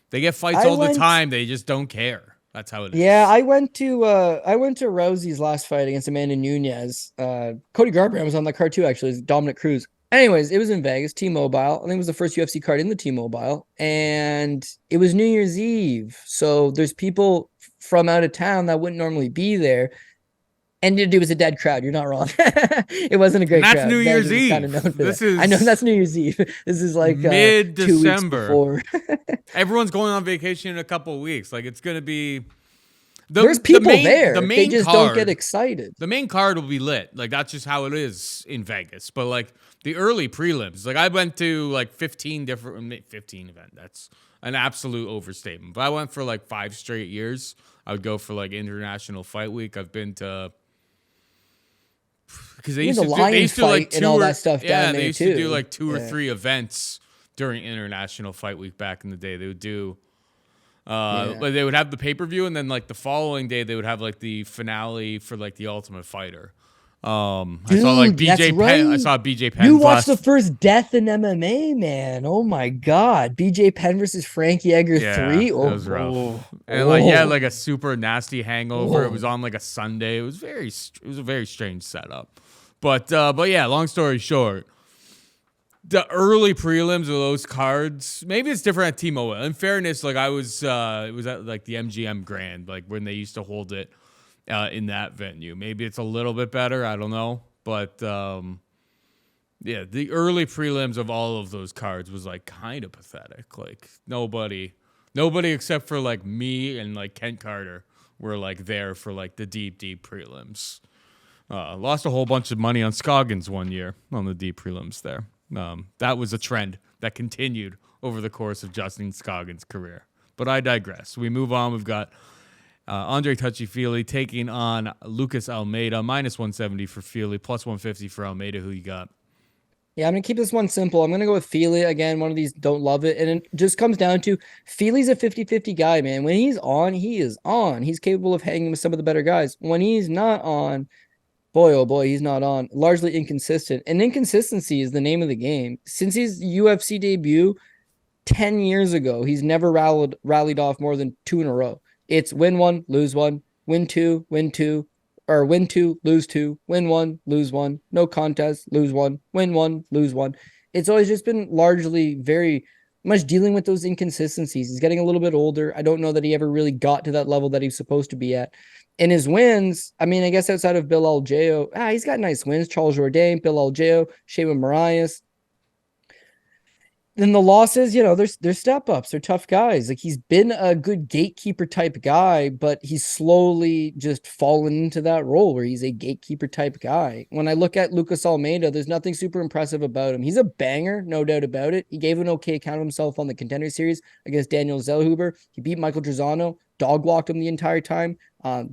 Speaker 1: They get fights all the time. They just don't care. That's how it is.
Speaker 2: Yeah, I went to Rosie's last fight against Amanda Nunes. Cody Garbrandt was on that card too, actually. It was Dominic Cruz. Anyways, it was in Vegas, T-Mobile. I think it was the first UFC card in the T-Mobile. And it was New Year's Eve. So there's people from out of town that wouldn't normally be there. And it was a dead crowd. You're not wrong. It wasn't a great crowd.
Speaker 1: That's New Year's Eve.
Speaker 2: I know that's New Year's Eve. This is like
Speaker 1: mid-December.
Speaker 2: 2 weeks before.
Speaker 1: Everyone's going on vacation in a couple of weeks. Like, it's going to be...
Speaker 2: There's people there. They just don't get excited.
Speaker 1: The main card will be lit. Like, that's just how it is in Vegas. But, like, the early prelims, like, I went to, like, 15 events. That's an absolute overstatement. But I went for, like, 5 straight years. I would go for, like, International Fight Week. I've been to... Because they used to do like 2
Speaker 2: all that stuff down there,
Speaker 1: they used
Speaker 2: too.
Speaker 1: to do, like, 2 or 3 events during International Fight Week back in the day. They would do... Like they would have the pay-per-view, and then like the following day they would have like the finale for like the Ultimate Fighter. I saw like BJ Penn. I saw BJ Penn.
Speaker 2: You watched the first death in MMA, man. Oh my God. BJ Penn versus Frankie Edgar 3. Oh,
Speaker 1: that was rough. And like, yeah, like a super nasty hangover. It was on like a Sunday. It was a very strange setup. But yeah, long story short, the early prelims of those cards, maybe it's different at T-Mobile. In fairness, like it was at like the MGM Grand, like when they used to hold it in that venue. Maybe it's a little bit better. I don't know. But yeah, the early prelims of all of those cards was like kind of pathetic. Like nobody except for like me and like Kent Carter were like there for like the deep prelims. Lost a whole bunch of money on Scoggins one year on the deep prelims there. That was a trend that continued over the course of Justin Scoggins' career. But I digress. We move on. We've got Andre Touchy-Feely taking on Lucas Almeida, minus 170 for Feely, plus 150 for Almeida. Who you got?
Speaker 2: Yeah, I'm going to keep this one simple. I'm going to go with Feely. Again, one of these don't love it. And it just comes down to Feely's a 50-50 guy, man. When he's on, he is on. He's capable of hanging with some of the better guys. When he's not on, boy, oh boy, he's not on. Largely inconsistent. And inconsistency is the name of the game. Since his UFC debut 10 years ago, he's never rallied off more than 2 in a row. It's win 1, lose 1, win 2, or win 2, lose 2, win 1, lose 1, no contest, lose 1, win 1, lose 1. It's always just been largely very much dealing with those inconsistencies. He's getting a little bit older. I don't know that he ever really got to that level that he's supposed to be at. In his wins, I mean, I guess outside of Bill Algeo, he's got nice wins. Charles Jourdain, Bill Algeo, Shayma Marias. Then the losses, they're step ups. They're tough guys. Like, he's been a good gatekeeper type guy, but he's slowly just fallen into that role where he's a gatekeeper type guy. When I look at Lucas Almeida, there's nothing super impressive about him. He's a banger, no doubt about it. He gave an okay account of himself on the Contender Series against Daniel Zellhuber. He beat Michael Trizano, dog walked him the entire time,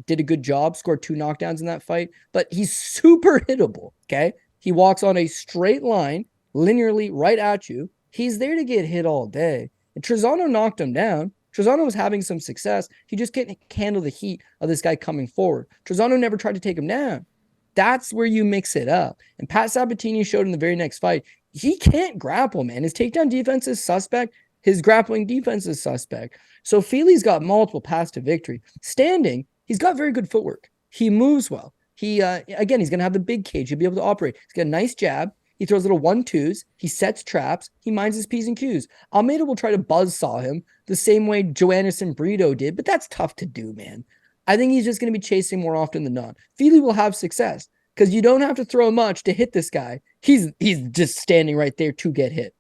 Speaker 2: did a good job, scored 2 knockdowns in that fight, but he's super hittable, okay? He walks on a straight line, linearly right at you. He's there to get hit all day. And Trizano knocked him down. Trizano was having some success. He just couldn't handle the heat of this guy coming forward. Trizano never tried to take him down. That's where you mix it up. And Pat Sabatini showed in the very next fight, he can't grapple, man. His takedown defense is suspect. His grappling defense is suspect. So Feely's got multiple paths to victory. Standing, he's got very good footwork. He moves well. He's going to have the big cage. He'll be able to operate. He's got a nice jab. He throws little 1-2s. He sets traps. He minds his P's and Q's. Almeida will try to buzzsaw him the same way Joanderson Brito did, but that's tough to do, man. I think he's just going to be chasing more often than not. Feely will have success because you don't have to throw much to hit this guy. He's just standing right there to get hit.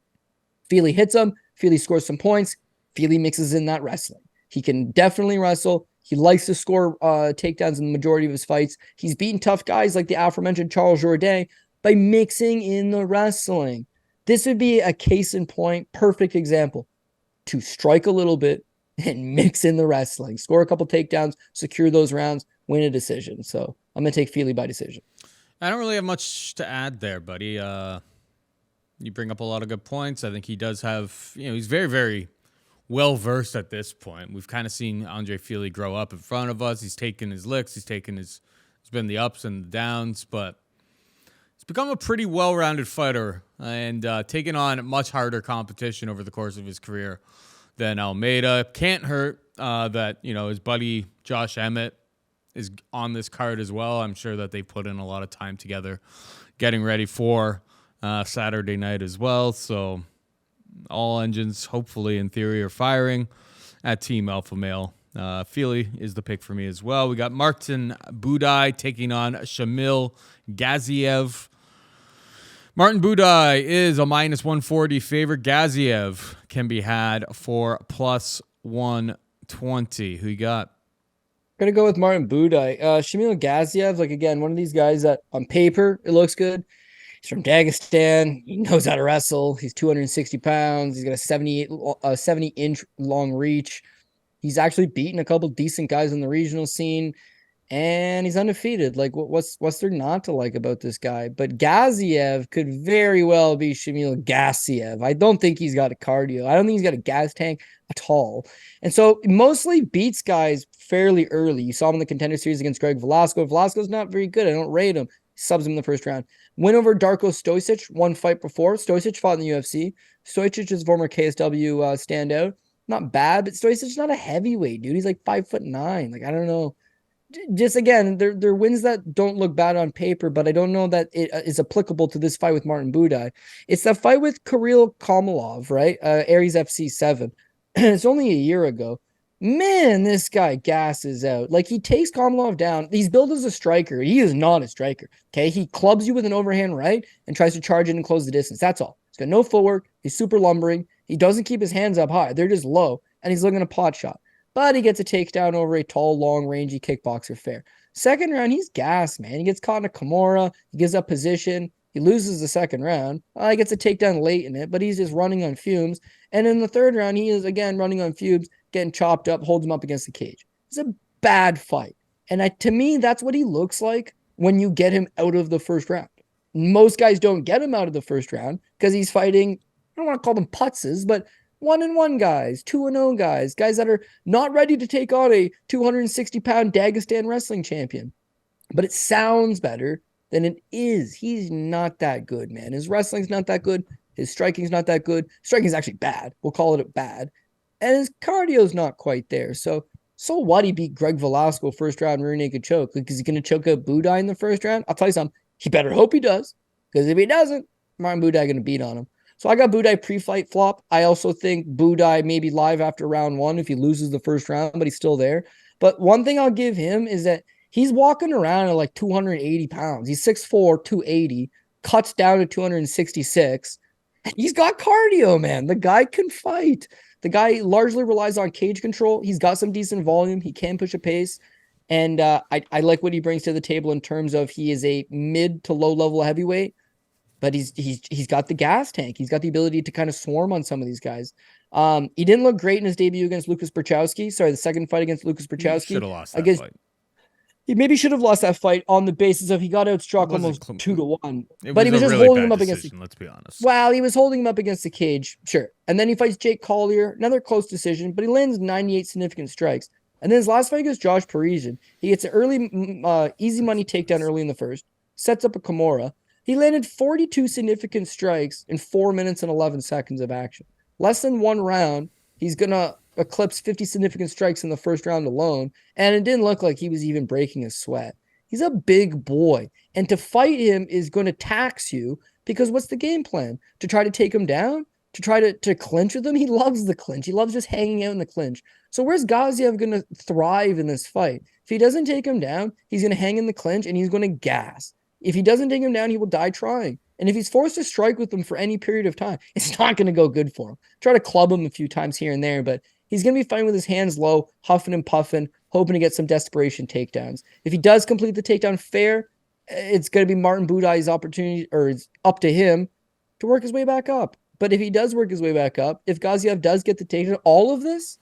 Speaker 2: Feely hits him. Feely scores some points. Feely mixes in that wrestling. He can definitely wrestle. He likes to score takedowns in the majority of his fights. He's beaten tough guys like the aforementioned Charles Jourdain by mixing in the wrestling. This would be a case in point, perfect example to strike a little bit and mix in the wrestling, score a couple takedowns, secure those rounds, win a decision. So I'm going to take Feely by decision.
Speaker 1: I don't really have much to add there, buddy. You bring up a lot of good points. I think he does have, he's very, very well-versed at this point. We've kind of seen Andre Feely grow up in front of us. He's taken his licks. He's been the ups and the downs, but he's become a pretty well-rounded fighter and taken on much harder competition over the course of his career than Almeida. Can't hurt that, his buddy Josh Emmett is on this card as well. I'm sure that they put in a lot of time together getting ready for Saturday night as well. So all engines, hopefully, in theory, are firing at Team Alpha Male. Feely is the pick for me as well. We got Martin Budai taking on Shamil Gaziev. Martin Budai is a minus 140 favorite. Gaziev can be had for plus 120. Who you got?
Speaker 2: Gonna go with Martin Budai. Shamil Gaziev, again, one of these guys that on paper it looks good. He's from Dagestan. He knows how to wrestle. He's 260 pounds. He's got a 70-inch long reach. He's actually beaten a couple decent guys in the regional scene, and he's undefeated. What's there not to like about this guy? But Gaziev could very well be Shamil Gaziev. I don't think he's got a cardio. I don't think he's got a gas tank at all. And so mostly beats guys fairly early. You saw him in the Contender Series against Greg Velasco. Velasco's not very good. I don't rate him. Subs him in the first round. Win over Darko Stojcic, one fight before. Stojcic fought in the UFC. Stojcic is former KSW standout. Not bad, but Stojcic's not a heavyweight, dude. He's like 5'9". I don't know. Just again, they're wins that don't look bad on paper, but I don't know that it is applicable to this fight with Martin Budai. It's that fight with Karol Komolov, right? Aries FC 7. It's only a year ago. Man, this guy gasses out. He takes Komolov down. He's billed as a striker. He is not a striker. Okay, he clubs you with an overhand right and tries to charge in and close the distance. That's all. He's got no footwork. He's super lumbering. He doesn't keep his hands up high. They're just low, and he's looking a pot shot. But he gets a takedown over a tall, long, rangy kickboxer fair. Second round, he's gassed, man. He gets caught in a Kimura. He gives up position. He loses the second round. He gets a takedown late in it, but he's just running on fumes. And in the third round, he is, again, running on fumes, getting chopped up, holds him up against the cage. It's a bad fight. And to me, that's what he looks like when you get him out of the first round. Most guys don't get him out of the first round because he's fighting, I don't want to call them putzes, but 1-1 guys, 2-0 guys that are not ready to take on a 260-pound Dagestan wrestling champion. But it sounds better than it is. He's not that good, man. His wrestling's not that good. His striking's not that good. Striking's actually bad. We'll call it bad. And his cardio's not quite there. So So what? He beat Greg Velasco first round rear naked choke. Like, is he going to choke out Budai in the first round? I'll tell you something. He better hope he does. Because if he doesn't, Martin Budai going to beat on him. So I got Budai pre-fight flop. I also think Budai maybe live after round 1 if he loses the first round, but he's still there. But one thing I'll give him is that he's walking around at like 280 pounds. He's 6'4", 280, cuts down to 266. He's got cardio, man. The guy can fight. The guy largely relies on cage control. He's got some decent volume. He can push a pace. And I like what he brings to the table in terms of he is a mid to low level heavyweight, but he's got the gas tank. He's got the ability to kind of swarm on some of these guys. He didn't look great in his debut against Lucas Berchowski. Sorry, the second fight against Lucas Berchowski.
Speaker 1: Should have lost that fight.
Speaker 2: He maybe should have lost that fight on the basis of he got outstruck almost 2-1. But he was just holding him up against.
Speaker 1: Let's be honest.
Speaker 2: Well, he was holding him up against the cage, sure. And then he fights Jake Collier, another close decision, but he lands 98 significant strikes. And then his last fight against Josh Parisian, he gets an early, easy money takedown early in the first, sets up a Kimura. He landed 42 significant strikes in 4 minutes and 11 seconds of action. Less than one round, he's gonna eclipse 50 significant strikes in the first round alone, and it didn't look like he was even breaking a sweat. He's a big boy, and to fight him is going to tax you because what's the game plan? To try to take him down? To try to clinch with him? He loves the clinch. He loves just hanging out in the clinch. So where's Gaziev going to thrive in this fight? If he doesn't take him down, he's going to hang in the clinch and he's going to gas. If he doesn't take him down, he will die trying. And if he's forced to strike with him for any period of time, it's not going to go good for him. Try to club him a few times here and there, but he's going to be fighting with his hands low, huffing and puffing, hoping to get some desperation takedowns. If he does complete the takedown fair, it's going to be Martin Budai's opportunity, or it's up to him to work his way back up. But if he does work his way back up, if Gaziev does get the takedown, all of this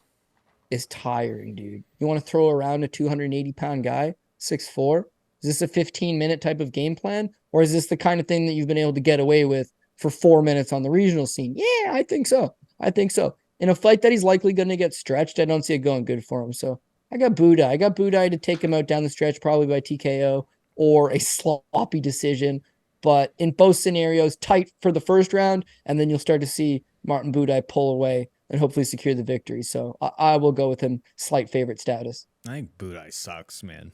Speaker 2: is tiring, dude. You want to throw around a 280-pound guy, 6'4"? Is this a 15-minute type of game plan? Or is this the kind of thing that you've been able to get away with for 4 minutes on the regional scene? Yeah, I think so. In a fight that he's likely going to get stretched, I don't see it going good for him. So I got Budai. I got Budai to take him out down the stretch, probably by TKO or a sloppy decision. But in both scenarios, tight for the first round, and then you'll start to see Martin Budai pull away and hopefully secure the victory. So I will go with him slight favorite status.
Speaker 1: I think Budai sucks, man.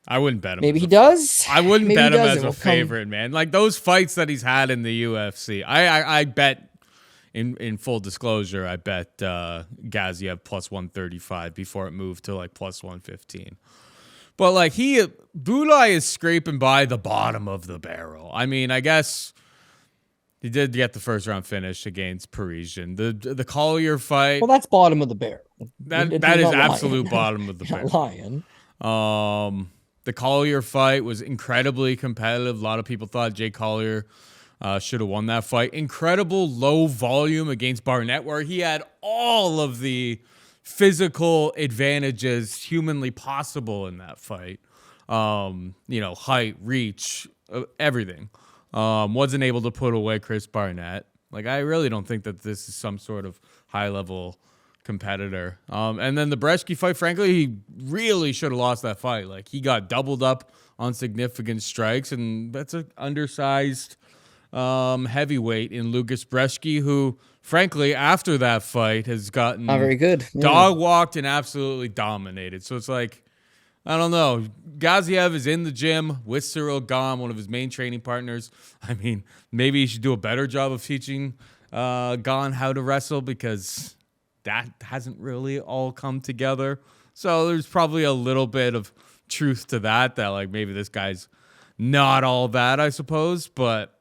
Speaker 1: I wouldn't bet him.
Speaker 2: Maybe he does.
Speaker 1: I wouldn't bet him as a favorite, man. Like those fights that he's had in the UFC, I bet. In full disclosure, I bet Gaziev plus 135 before it moved to like plus 115. But like Budai is scraping by the bottom of the barrel. I mean, I guess he did get the first round finish against Parisian. The Collier fight.
Speaker 2: Well, that's bottom of the barrel.
Speaker 1: That is absolute bottom of the barrel.
Speaker 2: Lying.
Speaker 1: The Collier fight was incredibly competitive. A lot of people thought Jake Collier should have won that fight. Incredible low volume against Barnett, where he had all of the physical advantages humanly possible in that fight. Height, reach, everything. Wasn't able to put away Chris Barnett. Like, I really don't think that this is some sort of high-level competitor. And then the Brzeski fight, frankly, he really should have lost that fight. Like, he got doubled up on significant strikes, and that's an undersized heavyweight in Lukas Brzeski, who, frankly, after that fight has gotten
Speaker 2: not very good.
Speaker 1: Dog walked and absolutely dominated. So it's like, I don't know. Gaziev is in the gym with Cyril Gahn, one of his main training partners. I mean, maybe he should do a better job of teaching Gahn how to wrestle, because that hasn't really all come together. So there's probably a little bit of truth to that like maybe this guy's not all that, I suppose. But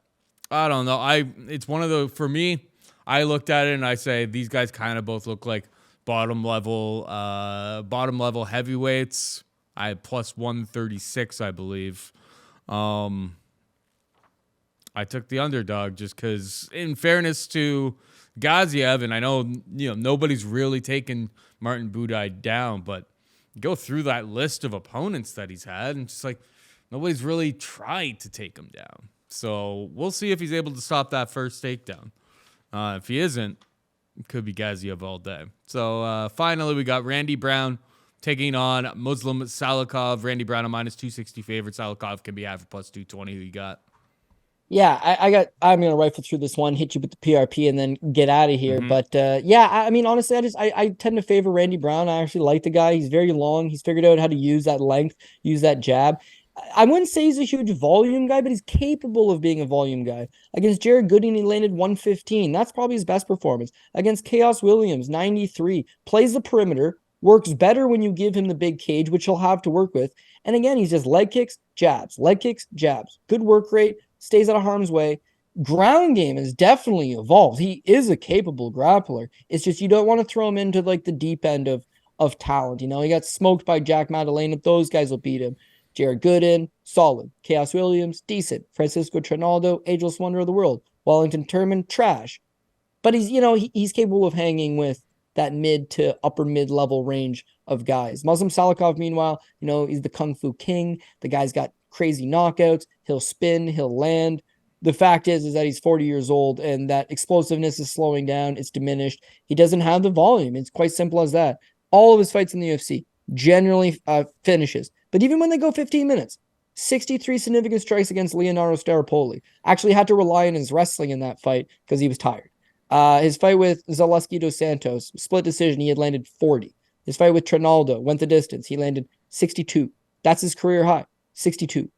Speaker 1: I don't know. It's one of the, for me, I looked at it and I say these guys kind of both look like bottom level heavyweights. I had plus 136, I believe. I took the underdog just because, in fairness to Gaziev, and I know nobody's really taken Martin Budai down, but go through that list of opponents that he's had, and just like nobody's really tried to take him down. So we'll see if he's able to stop that first takedown. If he isn't, it could be Gaziev all day. So finally, we got Randy Brown taking on Muslim Salikov. Randy Brown a minus 260 favorite. Salikov can be had for plus 220. Who you got?
Speaker 2: Yeah, I'm gonna rifle through this one, hit you with the PRP, and then get out of here.
Speaker 1: Mm-hmm.
Speaker 2: But yeah, I mean, honestly, I tend to favor Randy Brown. I actually like the guy. He's very long. He's figured out how to use that length, use that jab. I wouldn't say he's a huge volume guy, but he's capable of being a volume guy. Against Jared Gooding, he landed 115. That's probably his best performance. Against Chaos Williams, 93. Plays the perimeter, works better when you give him the big cage, which he'll have to work with. And again, he's just leg kicks, jabs, leg kicks, jabs. Good work rate, stays out of harm's way. Ground game has definitely evolved. He is a capable grappler. It's just you don't want to throw him into like the deep end of talent. You know, he got smoked by Jack Maddalena. Those guys will beat him. Jared Gooden, solid. Chaos Williams, decent. Francisco Trinaldo, ageless wonder of the world. Wellington Turman, trash. But he's capable of hanging with that mid to upper mid-level range of guys. Muslim Salikov, meanwhile, he's the Kung Fu King. The guy's got crazy knockouts. He'll spin, he'll land. The fact is that he's 40 years old and that explosiveness is slowing down. It's diminished. He doesn't have the volume. It's quite simple as that. All of his fights in the UFC generally finishes. But even when they go 15 minutes, 63 significant strikes against Leonardo Staropoli. Actually had to rely on his wrestling in that fight because he was tired. His fight with Zaleski dos Santos, split decision, he had landed 40. His fight with Trinaldo went the distance. He landed 62. That's his career high, 62.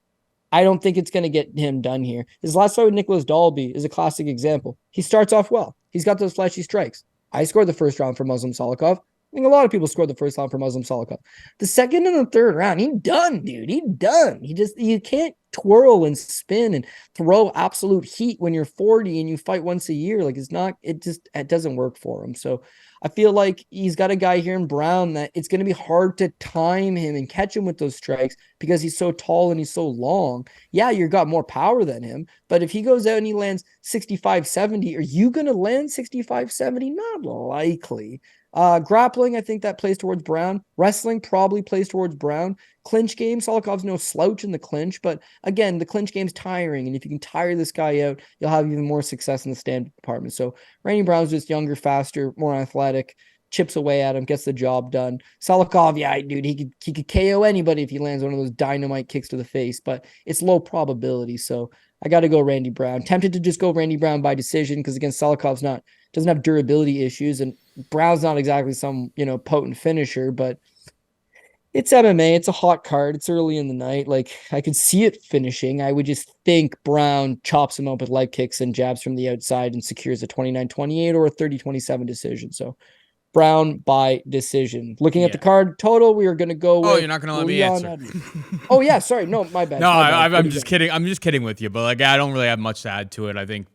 Speaker 2: I don't think it's going to get him done here. His last fight with Nicholas Dalby is a classic example. He starts off well. He's got those flashy strikes. I scored the first round for Muslim Salikov. I think a lot of people scored the first round for Muslim Salikov. The second and the third round, he done, dude. He done. You can't twirl and spin and throw absolute heat when you're 40 and you fight once a year. Like it doesn't work for him. So I feel like he's got a guy here in Brown that it's going to be hard to time him and catch him with those strikes because he's so tall and he's so long. Yeah, you've got more power than him, but if he goes out and he lands 65, 70, are you going to land 65, 70? Not likely. Grappling, I think that plays towards Brown. Wrestling probably plays towards Brown. Clinch game, Solikov's no slouch in the clinch, but again, the clinch game's tiring, and if you can tire this guy out, you'll have even more success in the stand department. So Randy Brown's just younger, faster, more athletic, chips away at him, gets the job done. Salikov, yeah, dude, he could KO anybody if he lands one of those dynamite kicks to the face, but it's low probability, so I got to go Randy Brown. Tempted to just go Randy Brown by decision because again, Salikov's doesn't have durability issues, and Brown's not exactly some potent finisher, but it's MMA. It's a hot card. It's early in the night. Like I could see it finishing. I would just think Brown chops him up with leg kicks and jabs from the outside and secures a 29-28 or a 30-27 decision. So Brown by decision. Looking at the card total, we are going to go with
Speaker 1: you're not going to let me answer.
Speaker 2: Oh, yeah. Sorry. No, my bad.
Speaker 1: No,
Speaker 2: my bad.
Speaker 1: I'm just kidding. I'm just kidding with you. But like, I don't really have much to add to it. I think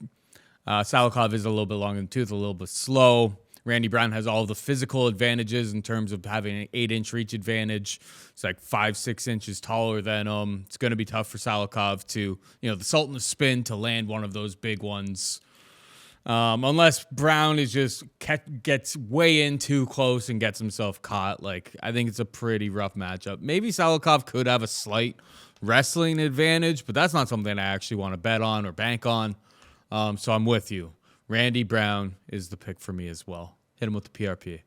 Speaker 1: Salikov is a little bit long in the tooth, a little bit slow. Randy Brown has all the physical advantages in terms of having an 8-inch reach advantage. It's like 5-6 inches taller than him. It's going to be tough for Salikov to, the Sultan of Spin to land one of those big ones. Unless Brown is just gets way in too close and gets himself caught. Like, I think it's a pretty rough matchup. Maybe Salikov could have a slight wrestling advantage, but that's not something I actually want to bet on or bank on. So I'm with you. Randy Brown is the pick for me as well. Hit him with the PRP.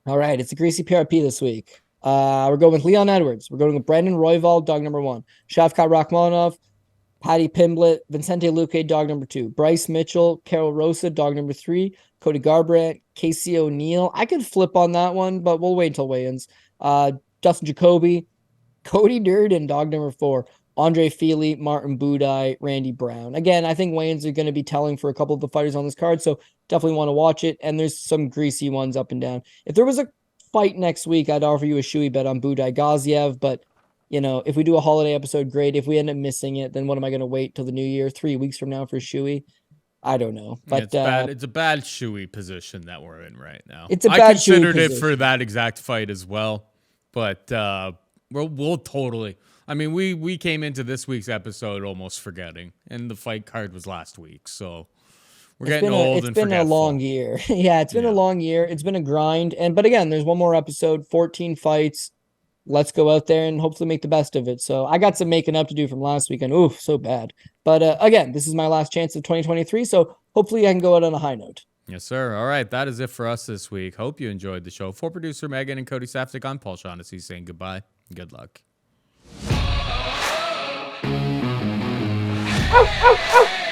Speaker 2: All right, it's a greasy PRP this week. We're going with Leon Edwards. We're going with Brendan Royval, dog number 1. Shavkat Rakhmonov, Paddy Pimblett, Vicente Luque, dog number 2. Bryce Mitchell, Karol Rosa, dog number 3. Cody Garbrandt, Casey O'Neill. I could flip on that one, but we'll wait until weigh-ins. Dustin Jacoby, Cody Durden, dog number 4. Andre Feely, Martin Budai, Randy Brown. Again, I think weigh-ins are going to be telling for a couple of the fighters on this card, so definitely want to watch it. And there's some greasy ones up and down. If there was a fight next week, I'd offer you a shoey bet on Budai Gaziev, but if we do a holiday episode, great. If we end up missing it, then what am I going to wait till the new year, 3 weeks from now for shoey? I don't know. But
Speaker 1: it's a bad shoey position that we're in right now.
Speaker 2: It's a bad
Speaker 1: I considered
Speaker 2: shoey
Speaker 1: it for that exact fight as well, but we'll totally. I mean, we came into this week's episode almost forgetting, and the fight card was last week, so we're getting old and forgetful. It's been a
Speaker 2: long year. Yeah, it's been a long year. It's been a grind, but again, there's one more episode, 14 fights. Let's go out there and hopefully make the best of it. So I got some making up to do from last weekend. Oof, so bad. But again, this is my last chance of 2023, so hopefully I can go out on a high note.
Speaker 1: Yes, sir. All right, that is it for us this week. Hope you enjoyed the show. For producer Megan and Cody Saftik, I'm Paul Shaughnessy saying goodbye and good luck.
Speaker 3: ow, ow, ow.